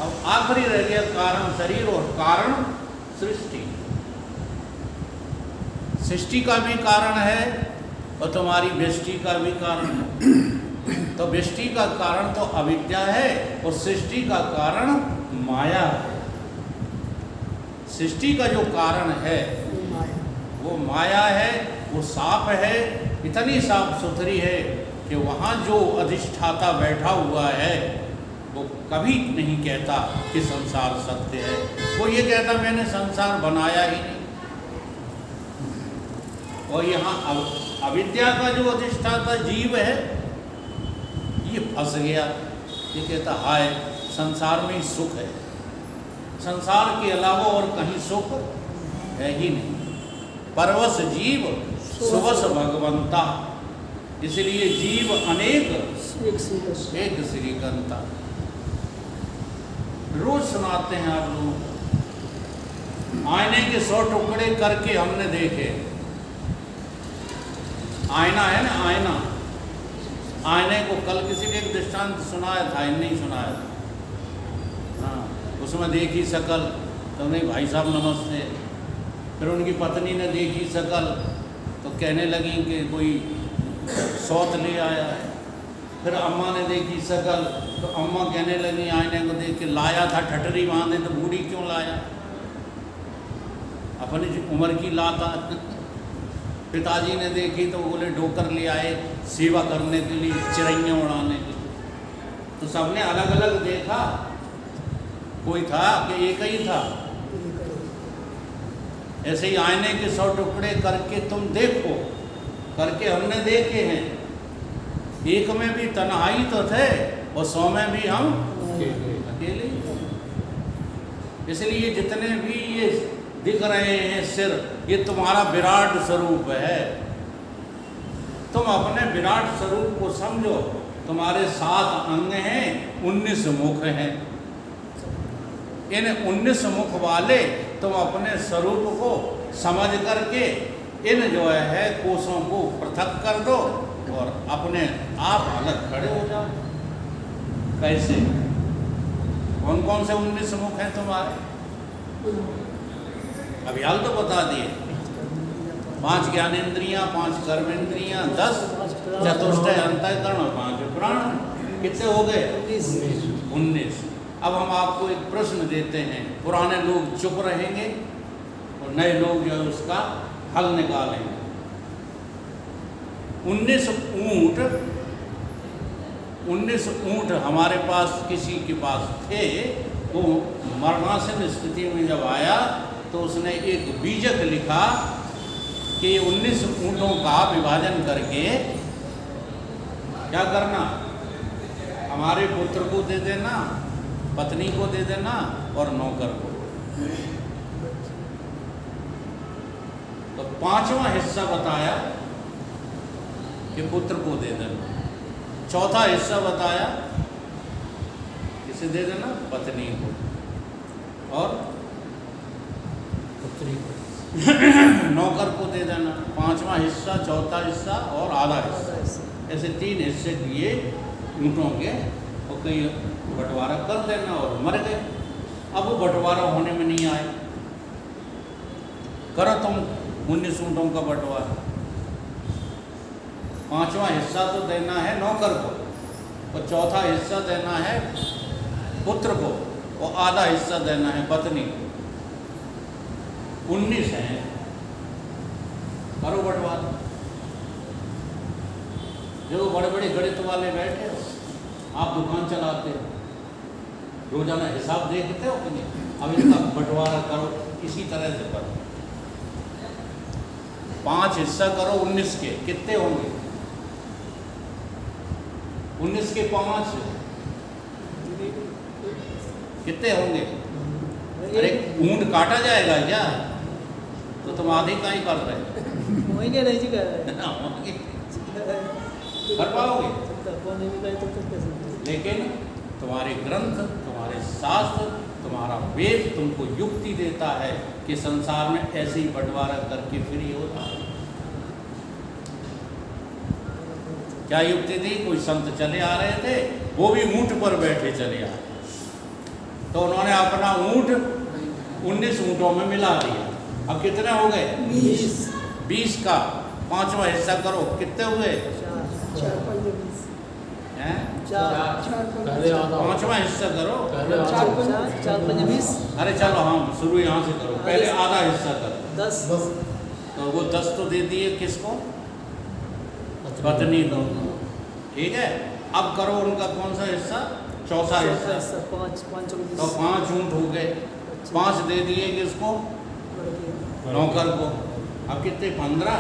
अब आखिरी रह गया कारण शरीर और कारण सृष्टि। सृष्टि का भी कारण है और तुम्हारी व्यष्टि का भी कारण है। तो व्यष्टि का कारण तो अविद्या है और सृष्टि का कारण माया है। सृष्टि का जो कारण है वो माया है, वो साफ है, इतनी साफ सुथरी है कि वहाँ जो अधिष्ठाता बैठा हुआ है वो कभी नहीं कहता कि संसार सत्य है। वो ये कहता मैंने संसार बनाया ही नहीं। और यहाँ अविद्या का जो अधिष्ठाता जीव है ये फंस गया। ये कहता हाय संसार में ही सुख है, संसार के अलावा और कहीं सुख है ही नहीं। परवश जीव सुवस भगवंता। इसलिए जीव अनेक एक श्रीकंता। रोज सुनाते हैं आप लोगों को। आईने के 100 टुकड़े करके हमने देखे। आईना है ना, आईना, आईने को कल किसी ने एक दृष्टांत सुनाया था, नहीं सुनाया था। हाँ, उसमें देखी शकल तो नहीं भाई साहब नमस्ते। फिर उनकी पत्नी ने देखी शकल तो कहने लगी कि कोई सौत ले आया है। फिर अम्मा ने देखी शकल तो अम्मा कहने लगी आईने को देख के, लाया था ठटरी बांधे तो बूढ़ी क्यों लाया, अपनी उम्र की लाता। पिताजी ने देखी तो बोले डोकर ले आए सेवा करने के लिए, चिड़ैयाँ उड़ाने के लिए। तो सबने अलग अलग देखा, कोई था कि एक ही था। ऐसे ही आईने के 100 टुकड़े करके तुम देखो, करके हमने देखे हैं। एक में भी तन्हाई तो थे और 100 में भी हम अकेले। इसलिए जितने भी ये दिख रहे हैं सिर, ये तुम्हारा विराट स्वरूप है। तुम अपने विराट स्वरूप को समझो। तुम्हारे 7 अंग हैं, 19 मुख हैं। इन 19 मुख वाले तुम अपने स्वरूप को समझ करके इन जो है कोषों को पृथक कर दो और अपने आप अलग खड़े हो जाओ। कैसे? कौन कौन से 19 मुख हैं तुम्हारे? अभी हाल तो बता दिए। 5 ज्ञानेंद्रियां, 5 कर्मेंद्रियां, 10 चतुष्टय अंतःकरण और 5 प्राण। कितने हो गए? 19। अब हम आपको एक प्रश्न देते हैं, पुराने लोग चुप रहेंगे और नए लोग जो है उसका हल निकालेंगे। 19 ऊंट हमारे पास किसी के पास थे। वो मरणासन स्थिति में जब आया तो उसने एक बीजक लिखा कि 19 ऊँटों का विभाजन करके क्या करना, हमारे पुत्र को दे देना, पत्नी को दे देना और नौकर को। तो 5वां हिस्सा बताया कि पुत्र को दे देना। 4था हिस्सा बताया किसे दे देना, पत्नी को और नौकर को दे देना। 5वां हिस्सा, 4था हिस्सा और आधा हिस्सा, ऐसे 3 हिस्से दिए ऊँटों के और कई बंटवारा कर देना और मर गए। अब वो बंटवारा होने में नहीं आए। करो तुम 19 ऊँटों का बंटवारा। 5वां हिस्सा तो देना है नौकर को और 4था हिस्सा देना है पुत्र को और आधा हिस्सा देना है पत्नी को। 19 हैं, करो बंटवारा। जो बड़े बड़े गणित वाले बैठे हो, आप दुकान चलाते हो, रोजाना हिसाब देखते हो कि नहीं, अब इसका बंटवारा करो, इसी तरह से करो। 5 हिस्सा करो 19 के, कितने होंगे? 19 के 5 कितने होंगे? अरे ऊँट काटा जाएगा क्या? तो तुम आधे का ही कर रहे होंगे नहीं जी, कर पाओगे। लेकिन तुम्हारे ग्रंथ, तुम्हारे शास्त्र, तुम्हारा वेद तुमको युक्ति देता है कि संसार में ऐसे ही बंटवारा करके फिर ही होता है। क्या युक्ति थी? कोई संत चले आ रहे थे, वो भी ऊँट पर बैठे चले आ रहे, तो उन्होंने अपना ऊँट 19 ऊँटों में मिला दिया। अब कितने हो गए? 20 का 5वां हिस्सा करो, कितने हुए? 5वां हिस्सा करो। अरे चलो हम शुरू यहाँ से करो, पहले आधा हिस्सा करो। 10। तो वो 10 तो दे दिए किसको? पत्नी को। ठीक है, अब करो उनका कौन सा हिस्सा? 4था हिस्सा। तो 5 ऊँट हो गए, 5 दे दिए किसको? नौकर को। अब कितने? 15।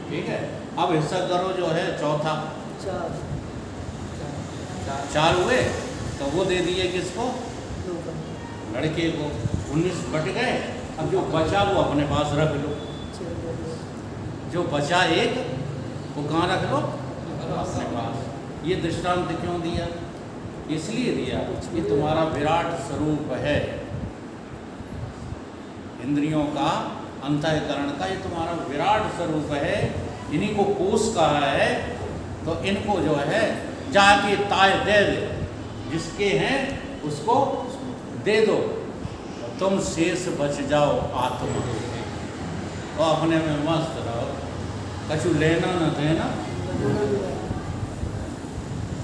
ठीक है, अब हिस्सा करो जो है 4था। 4 हुए, तो वो दे दिए किसको? लड़के को। 19 बट गए। अब जो बचा वो अपने पास रख लो। जो बचा एक, वो कहाँ रख लो? अपने पास। ये दृष्टांत क्यों दिया? इसलिए दिया कि तुम्हारा विराट स्वरूप है, इंद्रियों का अंतःकरण का ये तुम्हारा विराट स्वरूप है, इन्हीं को कोष कहा है। तो इनको जो है जाके ताय दे दे, जिसके हैं उसको दे दो, तुम शेष बच जाओ आत्मा। तो अपने में मस्त रहो, कछु लेना न देना,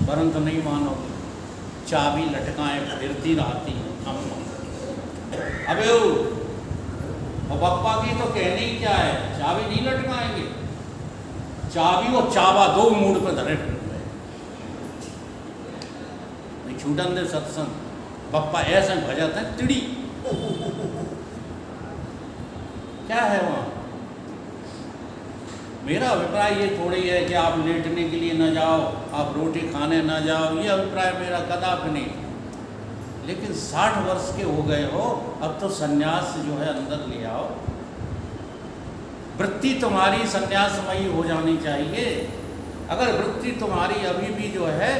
परंतु नहीं मानोगे, चाबी लटकाएं फिरती रहती अम्मा। अबे और पप्पा की तो कहने ही क्या है, चाबी नहीं लटकाएंगे, चाबी और चाबा दो मूड पे धरे नहीं छूटन दे सत्संग। पप्पा ऐसे भजत है तिड़ी, क्या है वहाँ। मेरा अभिप्राय ये थोड़ी है कि आप लेटने के लिए न जाओ, आप रोटी खाने न जाओ, ये अभिप्राय मेरा कदापि नहीं। लेकिन 60 वर्ष के हो गए हो, अब तो सन्यास जो है अंदर ले आओ। वृत्ति तुम्हारी सन्यासमयी हो जानी चाहिए। अगर वृत्ति तुम्हारी अभी भी जो है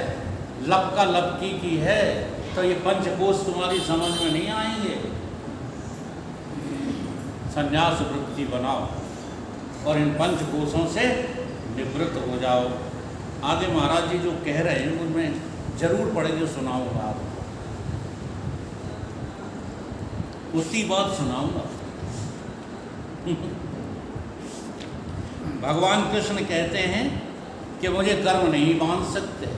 लपका लपकी की है, तो ये पंचकोश तुम्हारी समझ में नहीं आएंगे। सन्यास वृत्ति बनाओ और इन पंचकोशों से निवृत्त हो जाओ। आगे महाराज जी जो कह रहे हैं उनमें जरूर पढ़ के सुनाऊंगा आपको, उसी बात सुनाऊंगा। भगवान कृष्ण कहते हैं कि मुझे कर्म नहीं बांध सकते।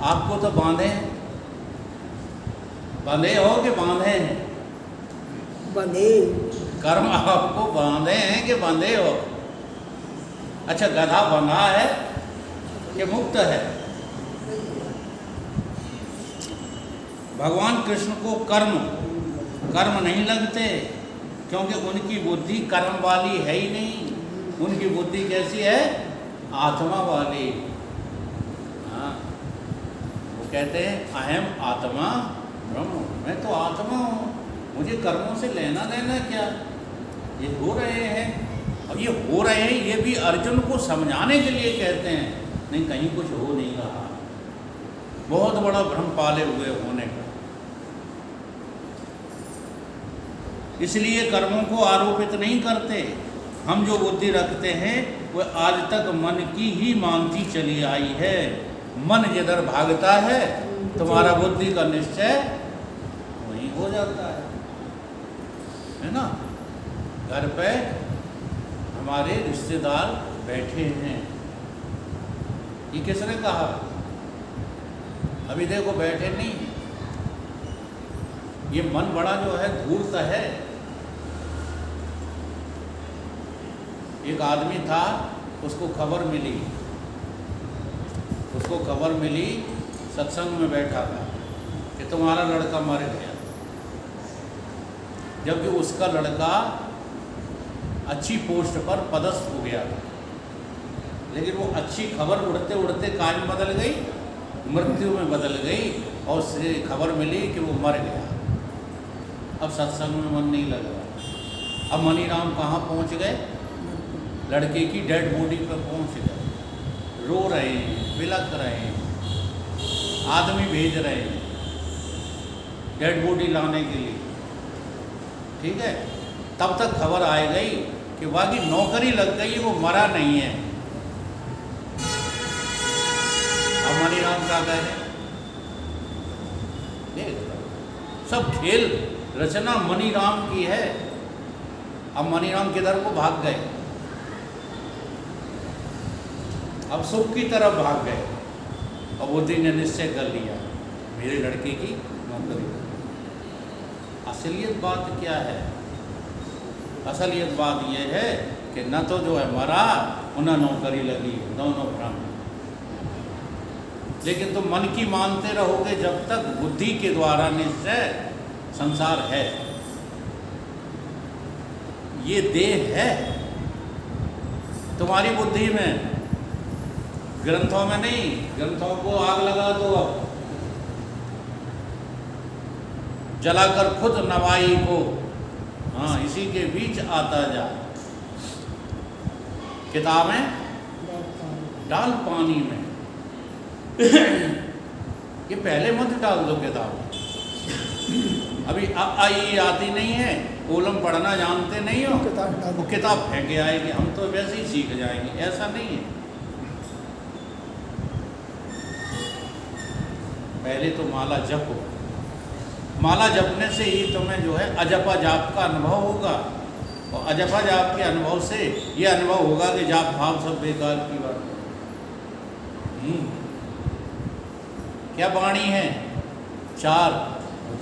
आपको तो बांधे हैं, बंधे हो कि बांधे हैं? बंधे। कर्म आपको बांधे हैं कि बंधे हो? अच्छा, गधा बंधा है कि मुक्त है? भगवान कृष्ण को कर्म नहीं लगते, क्योंकि उनकी बुद्धि कर्म वाली है ही नहीं। उनकी बुद्धि कैसी है? आत्मा वाली। हाँ, वो कहते हैं अहम आत्मा ब्रह्म, मैं तो आत्मा हूँ, मुझे कर्मों से लेना देना क्या। ये हो रहे हैं, अब ये हो रहे हैं ये भी अर्जुन को समझाने के लिए कहते हैं, नहीं कहीं कुछ हो नहीं रहा। बहुत बड़ा भ्रम पाले हुए होने का, इसलिए कर्मों को आरोपित नहीं करते। हम जो बुद्धि रखते हैं वह आज तक मन की ही मानती चली आई है। मन जिधर भागता है तुम्हारा बुद्धि का निश्चय वहीं हो जाता है ना। घर पे हमारे रिश्तेदार बैठे हैं, ये किसने कहा? अभी देखो बैठे नहीं, ये मन बड़ा जो है धूर्त है। एक आदमी था, उसको खबर मिली सत्संग में बैठा था कि तुम्हारा लड़का मर गया, जबकि उसका लड़का अच्छी पोस्ट पर पदस्थ हो गया था। लेकिन वो अच्छी खबर उड़ते उड़ते काज बदल गई, मृत्यु में बदल गई, और उससे खबर मिली कि वो मर गया। अब सत्संग में मन नहीं लग रहा। अब मनीराम कहाँ पहुँच गए? लड़के की डेड बॉडी पर पहुँच गए। रो रहे हैं, बिलख रहे हैं, आदमी भेज रहे हैं डेड बॉडी लाने के लिए। ठीक है, तब तक खबर आ गई कि बाकी नौकरी लग गई, वो मरा नहीं है। अब मनीराम क्या कह रहे? सब खेल रचना मनीराम की है। अब मनीराम किधर को भाग गए? अब सुख की तरफ भाग गए, और बुद्धि ने निश्चय कर लिया मेरे लड़के की नौकरी। असलियत बात क्या है? असलियत बात यह है कि न तो जो है मरा, न नौकरी लगी, दोनों भ्रम। लेकिन तुम मन की मानते रहोगे जब तक बुद्धि के द्वारा निश्चय संसार है, ये देह है तुम्हारी बुद्धि में, ग्रंथों में नहीं। ग्रंथों को आग लगा दो, अब जलाकर खुद नवाई को, हाँ इसी के बीच आता जा। किताबें डाल पानी में ये पहले मत डाल दो किताब में। अभी आई आती नहीं है, ओलम पढ़ना जानते नहीं हो, किताब डाल वो किताब फेंके आएगी, हम तो वैसे ही सीख जाएंगे, ऐसा नहीं है। पहले तो माला जपो, माला जपने से ही तुम्हें जो है अजपा जाप का अनुभव होगा, और अजपा जाप के अनुभव से ये अनुभव होगा कि जाप भाव सब बेकार की बात है। क्या वाणी है? 4।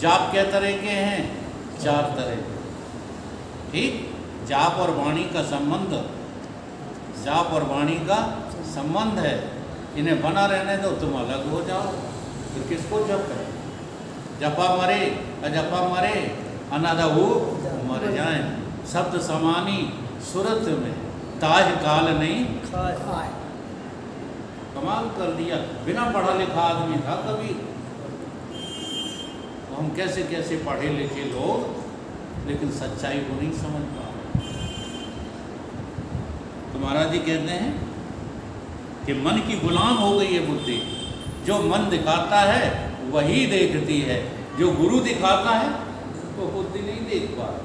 जाप क्या तरह के हैं? 4 तरह के। ठीक, जाप और वाणी का संबंध, जाप और वाणी का संबंध है, इन्हें बना रहने दो, तुम अलग हो जाओ। तो किसको जप है? जपा मरे अजपा मरे अनादहु मर जाए, शब्द समानी सूरत में ताज काल नहीं खाए। कमाल कर दिया। बिना पढ़ा लिखा आदमी था कभी, हम कैसे कैसे पढ़े लिखे लोग, लेकिन सच्चाई को नहीं समझ पा रहे। तो महाराज जी कहते हैं कि मन की गुलाम हो गई है बुद्धि, जो मन दिखाता है वही देखती है, जो गुरु दिखाता है वो बुद्धि नहीं देख पा रही।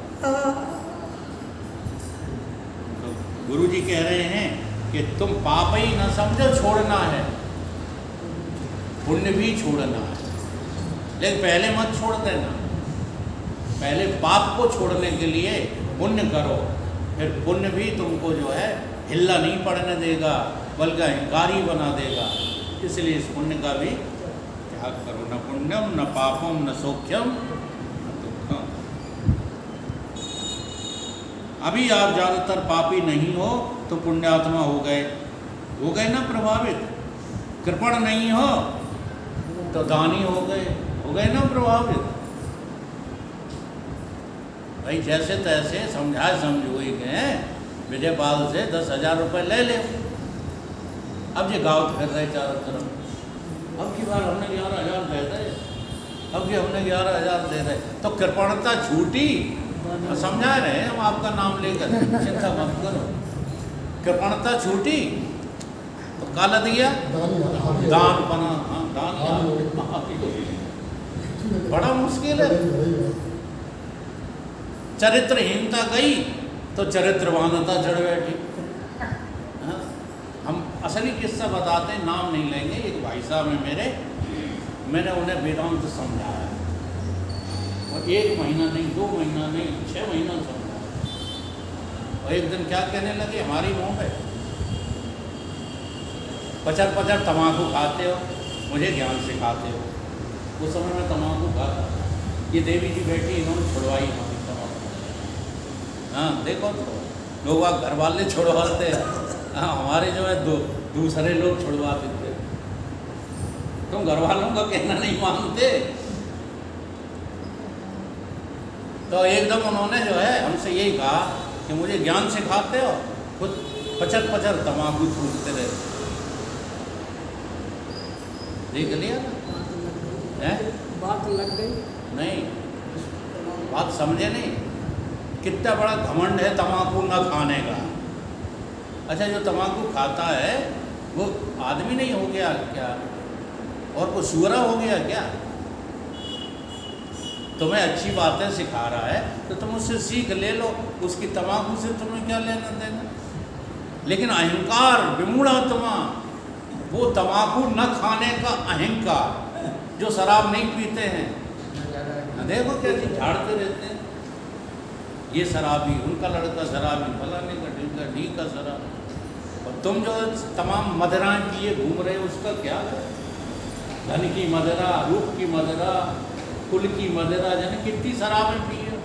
तो गुरु जी कह रहे हैं कि तुम पाप ही न समझो छोड़ना है, पुण्य भी छोड़ना है, लेकिन पहले मत छोड़ देना। पहले पाप को छोड़ने के लिए पुण्य करो, फिर पुण्य भी तुमको जो है हिल्ला नहीं पड़ने देगा, बल्कि अहंकारी बना देगा। इसलिए इस पुण्य का भी त्याग करो। न पुण्यम न पापम न सौख्यम न दुखम। अभी आप ज़्यादातर पापी नहीं हो तो पुण्यात्मा हो गए ना प्रभावित। कृपण नहीं हो तो दानी हो गए ना प्रभावित। भाई जैसे तैसे समझाए समझोए गए, विजयपाल से 10,000 रुपये ले ले। अब ये गाँव फिर रहे चारों तरफ, अब की बार हमने 11,000 दे दे, अब की हमने 11,000 दे दे, तो कृपणता छूटी। समझा रहे हैं हम आपका नाम लेकर, चिंता मत करो। कृपणता छूटी तो काला दिया दान बना। हाँ दान बड़ा मुश्किल है। चरित्रहीनता गई तो चरित्रवानता चढ़ बैठी। हम असली किस्सा बताते हैं, नाम नहीं लेंगे। एक भाई साहब है मेरे, मैंने उन्हें वेदांत समझाया, और 1 महीना नहीं, 2 महीना नहीं, 6 महीना समझाया। और एक दिन क्या कहने लगे, हमारी मुँह पे पचर तम्बाकू खाते हो, मुझे ज्ञान सिखाते हो। उस समय मैं तम्बाकू खाता, ये देवी जी बैठी, इन्होंने छुड़वाई हमारी तम्बाकू। हाँ देखो तो लोग आप घर वाले छुड़वाते हैं, हाँ हमारे जो है दूसरे लोग छुड़वा देते। तुम घर वालों का कहना नहीं मानते। तो एकदम उन्होंने जो है हमसे यही कहा कि मुझे ज्ञान सिखाते हो, खुद पचर तम्बाकू छूटते रहते। देख लिया ना? बात लग गई नहीं, बात समझे नहीं। कितना बड़ा घमंड है तम्बाकू ना खाने का। अच्छा जो तम्बाकू खाता है वो आदमी नहीं हो गया क्या, और वो सूरा हो गया क्या? तुम्हें अच्छी बातें सिखा रहा है तो तुम उससे सीख ले लो, उसकी तम्बाकू से तुम्हें क्या लेना देना। लेकिन अहंकार, विमूढ़ात्मा, वो तम्बाकू न खाने का अहंकार, जो शराब नहीं पीते हैं, देखो कैसे झाड़ते रहते हैं, ये शराबी, उनका लड़का शराबी, फलाने का ढीक का शराब। और तुम जो तमाम मदिराएं पिए घूम रहे हो, उसका क्या है? धन की मदिरा, रूप की मदिरा, कुल की मदिरा, जाने कितनी शराबें पिए।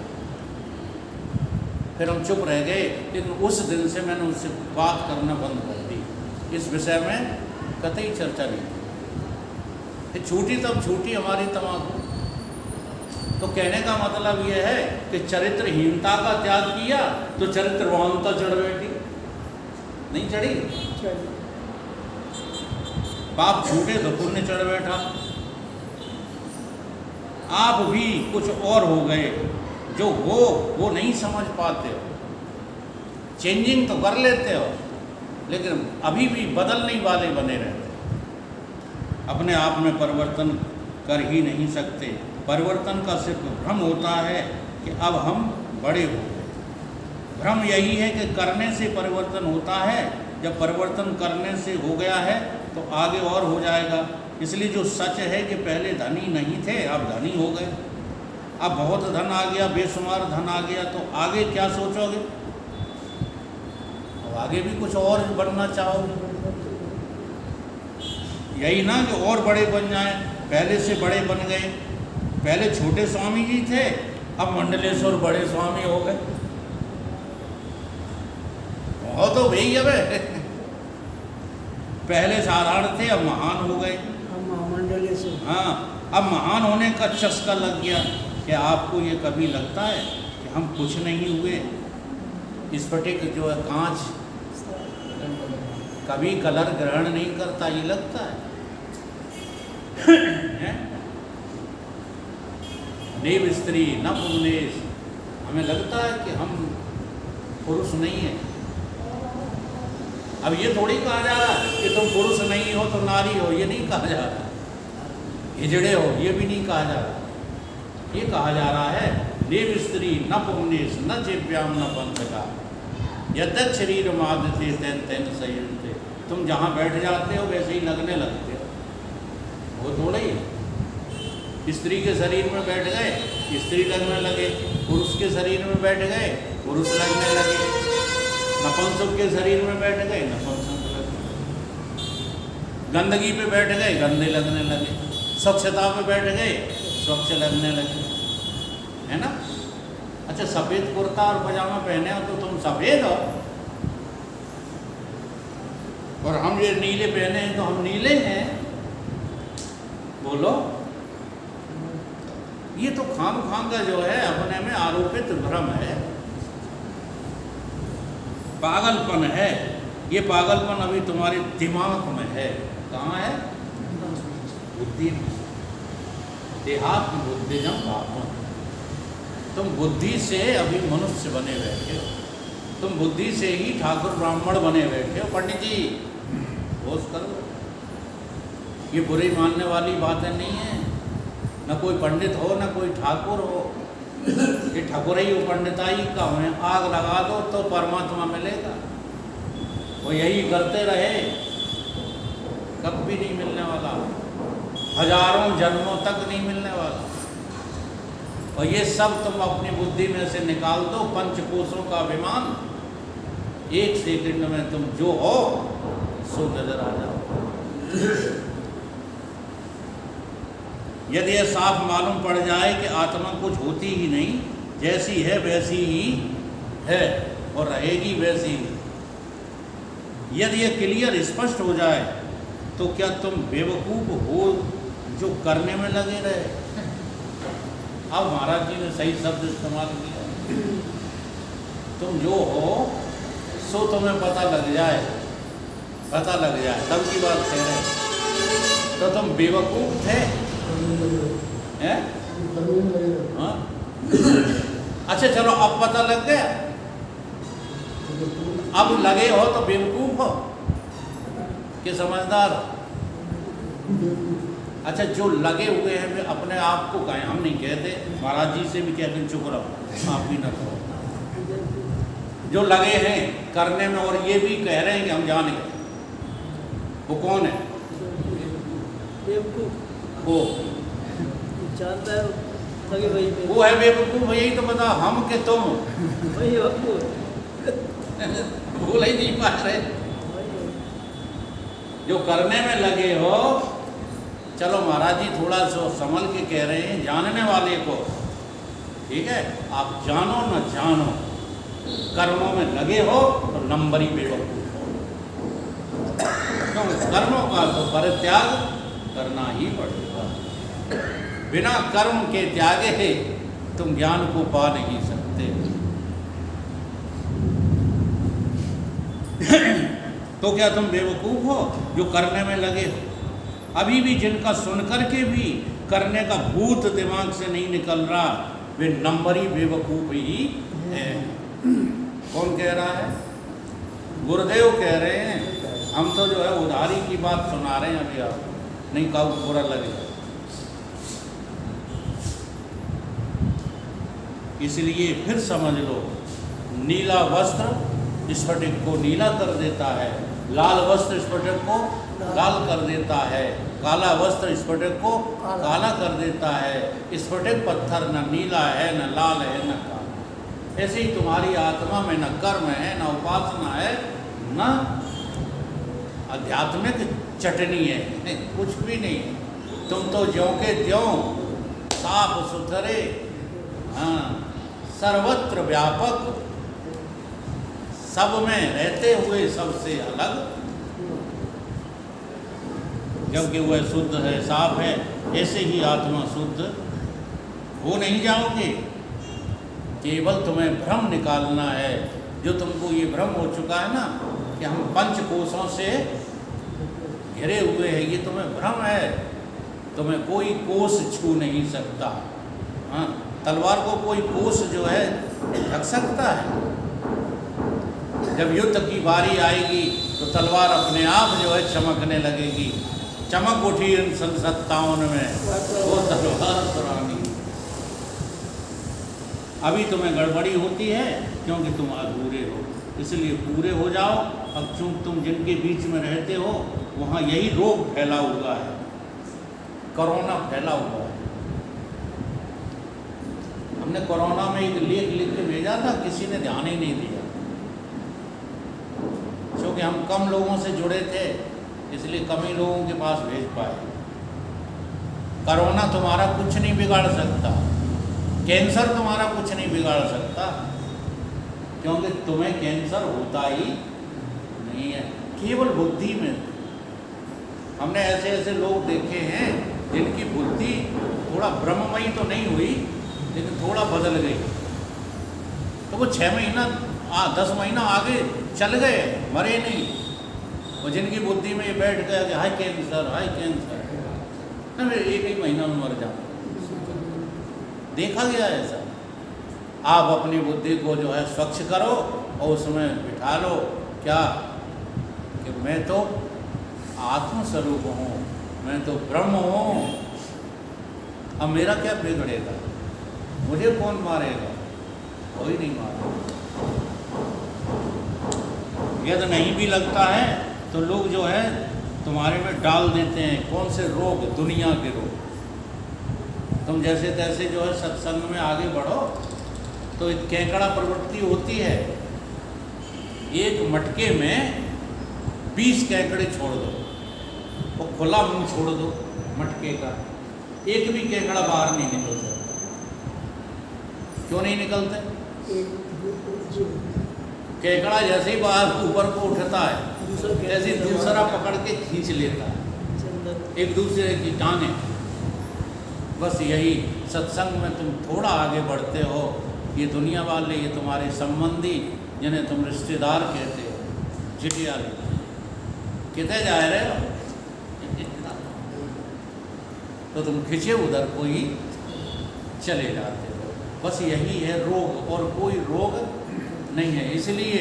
फिर हम चुप रह गए, लेकिन उस दिन से मैंने उससे बात करना बंद कर दी। इस विषय में कतई चर्चा नहीं थी। छूटी तब छूटी हमारी तम्बाकू। तो कहने का मतलब यह है कि चरित्रहीनता का त्याग किया तो चरित्रवानता चढ़ बैठी, नहीं चढ़ी। पाप छूटे तो पुण्य चढ़ बैठा। आप भी कुछ और हो गए, जो हो वो नहीं समझ पाते हो। चेंजिंग तो कर लेते हो, लेकिन अभी भी बदलने वाले बने रहते। अपने आप में परिवर्तन कर ही नहीं सकते। परिवर्तन का सिर्फ भ्रम होता है कि अब हम बड़े हो गए। भ्रम यही है कि करने से परिवर्तन होता है, जब परिवर्तन करने से हो गया है तो आगे और हो जाएगा। इसलिए जो सच है कि पहले धनी नहीं थे, अब धनी हो गए, अब बहुत धन आ गया, बेशुमार धन आ गया, तो आगे क्या सोचोगे? अब आगे भी कुछ और बनना चाहोगे, यही ना कि और बड़े बन जाएं, पहले से बड़े बन गए। पहले छोटे स्वामी जी थे, अब मंडलेश्वर बड़े स्वामी हो गए। हो तो वही है, पहले साधारण थे, अब महान हो गए। हम मंडली से हाँ, अब महान होने का चस्का लग गया। क्या आपको ये कभी लगता है कि हम कुछ नहीं हुए? स्फटिक जो है कांच कभी कलर ग्रहण नहीं करता, ये लगता है? देव स्त्री न पुण्येश, हमें लगता है कि हम पुरुष नहीं है। अब ये थोड़ी कहा जा रहा है कि तुम पुरुष नहीं हो तो नारी हो, ये नहीं कहा जा रहा। हिजड़े हो, ये भी नहीं कहा जा रहा। ये कहा जा रहा है देव स्त्री न पुण्येश न जेव्याम न पंथका यद्यत शरीर मादते तेन तेन संयुते। तुम जहाँ बैठ जाते हो वैसे ही लगने लगते हो, वो थोड़ा ही। स्त्री के शरीर में बैठ गए, स्त्री लगने लगे, पुरुष के शरीर में बैठ गए, पुरुष लगने लगे, नपुंसक के शरीर में बैठ गए, नपुंसक लगने, गंदगी पे बैठ गए, गंदे लगने लगे, स्वच्छता पे बैठ गए, स्वच्छ लगने लगे, है ना? अच्छा, सफ़ेद कुर्ता और पजामा पहने हो तो तुम सफ़ेद हो, और हम ये नीले पहने हैं तो हम नीले हैं। बोलो, ये तो खाम का जो है अपने में आरोपित भ्रम है, पागलपन है। ये पागलपन अभी तुम्हारे दिमाग में है। कहाँ है? बुद्धि में। देहात बुद्धिजम पापम। तुम बुद्धि से अभी मनुष्य बने बैठे हो, तुम बुद्धि से ही ठाकुर ब्राह्मण बने बैठे हो। पंडित जी होश करो, ये बुरी मानने वाली बातें नहीं है। न कोई पंडित हो न कोई ठाकुर हो, ये ठाकुर ही पंडिताई का है। आग लगा दो तो परमात्मा मिलेगा, वो यही करते रहे, कब भी नहीं मिलने वाला, हजारों जन्मों तक नहीं मिलने वाला। और ये सब तुम अपनी बुद्धि में से निकाल दो, पंचकोशों का अभिमान, एक सेकंड में तुम जो हो सो नजर आ जाओ। यदि यह साफ मालूम पड़ जाए कि आत्मा कुछ होती ही नहीं, जैसी है वैसी ही है और रहेगी वैसी ही, यदि यह क्लियर स्पष्ट हो जाए तो क्या तुम बेवकूफ़ हो जो करने में लगे रहे? अब महाराज जी ने सही शब्द इस्तेमाल किया, तुम जो हो सो तुम्हें पता लग जाए, पता लग जाए तब की बात कह रहे। तो तुम बेवकूफ़ थे हैं? हाँ? अच्छा चलो, अब पता लग गया, अब लगे हो तो बेवकूफ़ हो कि समझदार हो? अच्छा, जो लगे हुए हैं वे अपने आप को कहें, हम नहीं कहते, महाराज जी से भी कहते हैं चुप रहो, आप भी न कहो। जो लगे हैं करने में और ये भी कह रहे हैं कि हम जाने गए, वो कौन है? वो जानता है लगे वही पे, वो है बेवकूफ़। यही तो बता, हम के तुम वही भूल ही नहीं पा रहे। जो करने में लगे हो, चलो महाराज जी थोड़ा सा संभल के कह रहे हैं, जानने वाले को, ठीक है, आप जानो न जानो, कर्मों में लगे हो तो नंबर ही बेवकूफ़ हो। तो कर्मों का तो परित्याग करना ही पड़ेगा। बिना कर्म के त्यागे तुम ज्ञान को पा नहीं सकते। तो क्या तुम बेवकूफ़ हो जो करने में लगे हो? अभी भी जिनका सुनकर के भी करने का भूत दिमाग से नहीं निकल रहा, वे नंबरी बेवकूफ़ ही है। कौन कह रहा है? गुरुदेव कह रहे हैं। हम तो जो है उधारी की बात सुना रहे हैं अभी, आप नहीं कहो बुरा लगेगा। इसलिए फिर समझ लो, नीला वस्त्र स्फटिक को नीला कर देता है, लाल वस्त्र स्फटिक को लाल कर देता है, काला वस्त्र स्फटिक को काला कर देता है। स्फटिक पत्थर न नीला है, न लाल है, न काला। ऐसे ही तुम्हारी आत्मा में न कर्म है, न उपासना है, न आध्यात्मिक चटनी है, कुछ भी नहीं। तुम तो ज्यों के त्यों साफ सुथरे, हाँ, सर्वत्र व्यापक, सब में रहते हुए सबसे अलग, क्योंकि वह शुद्ध है, साफ है। ऐसे ही आत्मा शुद्ध हो नहीं जाओगे। केवल तुम्हें भ्रम निकालना है। जो तुमको ये भ्रम हो चुका है ना कि हम पंच कोशों से घिरे हुए हैं, ये तुम्हें भ्रम है। तुम्हें कोई कोष छू नहीं सकता। हाँ, तलवार को कोई कोष जो है ढक सकता है? जब युद्ध की बारी आएगी तो तलवार अपने आप जो है चमकने लगेगी। चमक उठी इन 57 में वो तलवार पुरानी। अभी तुम्हें गड़बड़ी होती है क्योंकि तुम अधूरे हो, इसलिए पूरे हो जाओ। अब चूंकि तुम जिनके बीच में रहते हो वहाँ यही रोग फैला हुआ है, कोरोना फैला हुआ है। हमने कोरोना में एक लेख लिख के भेजा था, किसी ने ध्यान ही नहीं दिया, क्योंकि हम कम लोगों से जुड़े थे, इसलिए कम ही लोगों के पास भेज पाए। कोरोना तुम्हारा कुछ नहीं बिगाड़ सकता, कैंसर तुम्हारा कुछ नहीं बिगाड़ सकता, क्योंकि तुम्हें कैंसर होता ही नहीं है, केवल बुद्धि में। हमने ऐसे ऐसे लोग देखे हैं जिनकी बुद्धि थोड़ा ब्रह्ममयी तो नहीं हुई, लेकिन थोड़ा बदल गई, तो वो 6 महीना 10 महीना आगे चल गए, मरे नहीं। और जिनकी बुद्धि में ये बैठ गया कि हाई कैंसर, ना फिर 1 ही महीना में मर जाओ। देखा गया ऐसा। आप अपनी बुद्धि को जो है स्वच्छ करो और उसमें बिठा लो क्या कि मैं तो आत्मस्वरूप हूँ, मैं तो ब्रह्म हूँ। अब मेरा क्या बिगड़ेगा, मुझे कौन मारेगा? कोई नहीं मारेगा। यदि नहीं भी लगता है तो लोग जो है तुम्हारे में डाल देते हैं कौन से रोग, दुनिया के रोग। तुम जैसे तैसे जो है सत्संग में आगे बढ़ो तो एक केकड़ा प्रवृत्ति होती है। एक मटके में 20 केकड़े छोड़ दो, वो खुला मुंह छोड़ दो मटके का, एक भी केकड़ा बाहर नहीं निकल सकता। क्यों नहीं निकलते? केकड़ा जैसे ही बाहर ऊपर को उठता है जैसे दूसरा पकड़ के खींच लेता है, एक दूसरे की टाने। बस यही सत्संग में तुम थोड़ा आगे बढ़ते हो, ये दुनिया वाले, ये तुम्हारे संबंधी जिन्हें तुम रिश्तेदार कहते हो, चिटिया कितने जा रहे हो तो तुम खिंचे उधर को ही चले जाते हो। बस यही है रोग, और कोई रोग नहीं है। इसलिए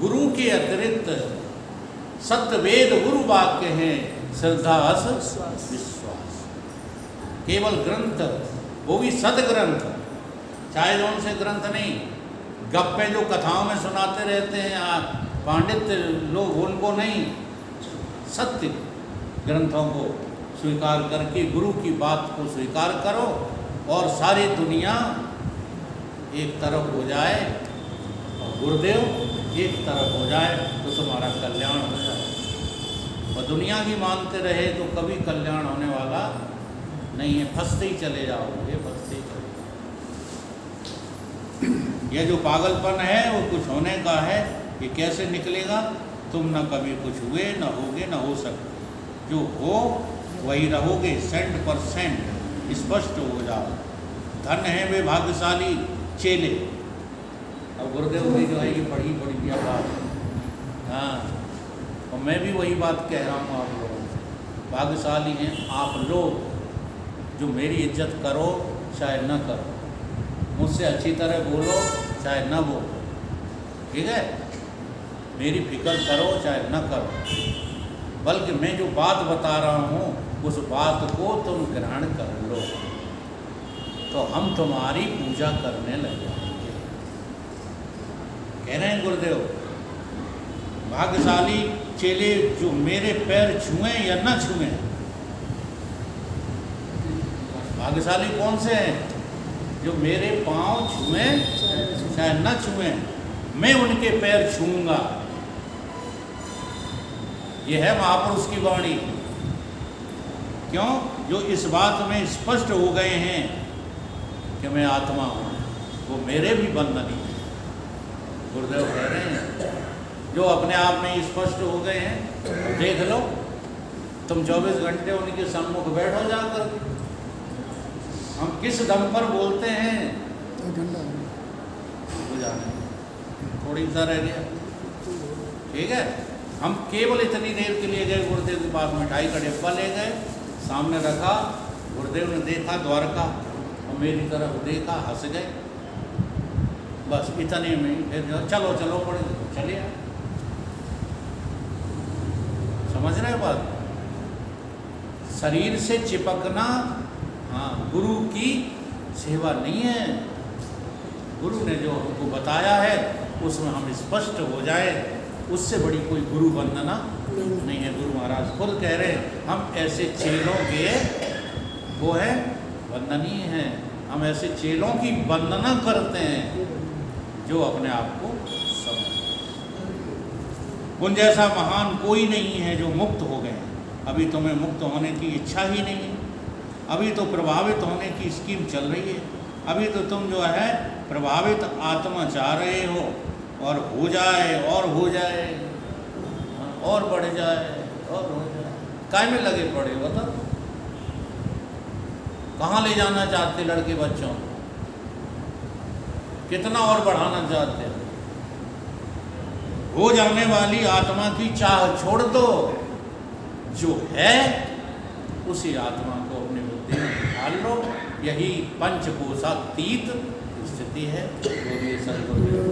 गुरु के अतिरिक्त सत्य वेद गुरु वाक्य हैं, श्रद्धा अस विश्वास। केवल ग्रंथ, वो भी सदग्रंथ, चाहे जौन से ग्रंथ नहीं। गप्पे जो कथाओं में सुनाते रहते हैं पांडित्य लोग, उनको नहीं, सत्य ग्रंथों को स्वीकार करके गुरु की बात को स्वीकार करो और सारी दुनिया एक तरफ हो जाए और गुरुदेव एक तरफ हो जाए तो तुम्हारा कल्याण हो जाए। और दुनिया की मानते रहे तो कभी कल्याण होने वाला नहीं है, फंसते ही चले जाओगे, फंसते ही चले जाओगे। यह जो पागलपन है वो कुछ होने का है, ये कैसे निकलेगा? तुम न कभी कुछ हुए, न होगे, न हो सकते। जो हो वही रहोगे, 100% स्पष्ट हो जाओ। धन है वे भाग्यशाली चेले। और गुरुदेव की जो है ये बड़ी बढ़िया बात है। हाँ, और मैं भी वही बात कह रहा हूँ आप लोगों से, भाग्यशाली हैं आप लोग जो मेरी इज्जत करो चाहे न करो, मुझसे अच्छी तरह बोलो चाहे न बोलो, ठीक है? मेरी फिक्र करो चाहे न करो, बल्कि मैं जो बात बता रहा हूँ उस बात को तुम ग्रहण कर लो। तो हम तुम्हारी पूजा करने लग जाएंगे। कह रहे हैं गुरुदेव, भाग्यशाली चेले जो मेरे पैर छुएं या न छुएं। भाग्यशाली कौन से हैं? जो मेरे पांव छुएं चाहे न छुएं, मैं उनके पैर छूऊंगा। ये है महापुरुष की वाणी। क्यों? जो इस बात में स्पष्ट हो गए हैं कि मैं आत्मा हूँ, वो मेरे भी बंधनी हैं। गुरुदेव कह रहे हैं जो अपने आप में स्पष्ट हो गए हैं, देख लो, तुम 24 घंटे उनके सम्मुख बैठो जाकर। हम किस दम पर बोलते हैं वो जाने, थोड़ी सा रह गया। ठीक है, हम केवल इतनी देर के लिए गए गुरुदेव के पास, मिठाई का डिब्बा ले गए, सामने रखा, गुरुदेव ने देखा द्वारका और मेरी तरफ देखा, हंस गए, बस इतने में फिर चलो चलो पड़े चले आए। समझ रहे बात? शरीर से चिपकना हाँ गुरु की सेवा नहीं है। गुरु ने जो हमको बताया है उसमें हम स्पष्ट हो जाए, उससे बड़ी कोई गुरु वंदना नहीं है। गुरु महाराज खुद कह रहे हैं हम ऐसे चेलों के वो है वंदनीय हैं। हम ऐसे चेलों की वंदना करते हैं जो अपने आप को समझ। उन जैसा महान कोई नहीं है जो मुक्त हो गए। अभी तुम्हें मुक्त होने की इच्छा ही नहीं है, अभी तो प्रभावित होने की स्कीम चल रही है। अभी तो तुम जो है प्रभावित आत्मा चाह रहे हो, और हो जाए और हो जाए और बढ़ जाए और हो जाए। काय में लगे पड़े बताओ? कहाँ ले जाना चाहते लड़के बच्चों? कितना और बढ़ाना चाहते हो? हो जाने वाली आत्मा की चाह छोड़ दो, जो है उसी आत्मा को अपनी बुद्धि में ढाल लो। यही पंचकोशातीत स्थिति है। बोलिए सद्गुरुदेव।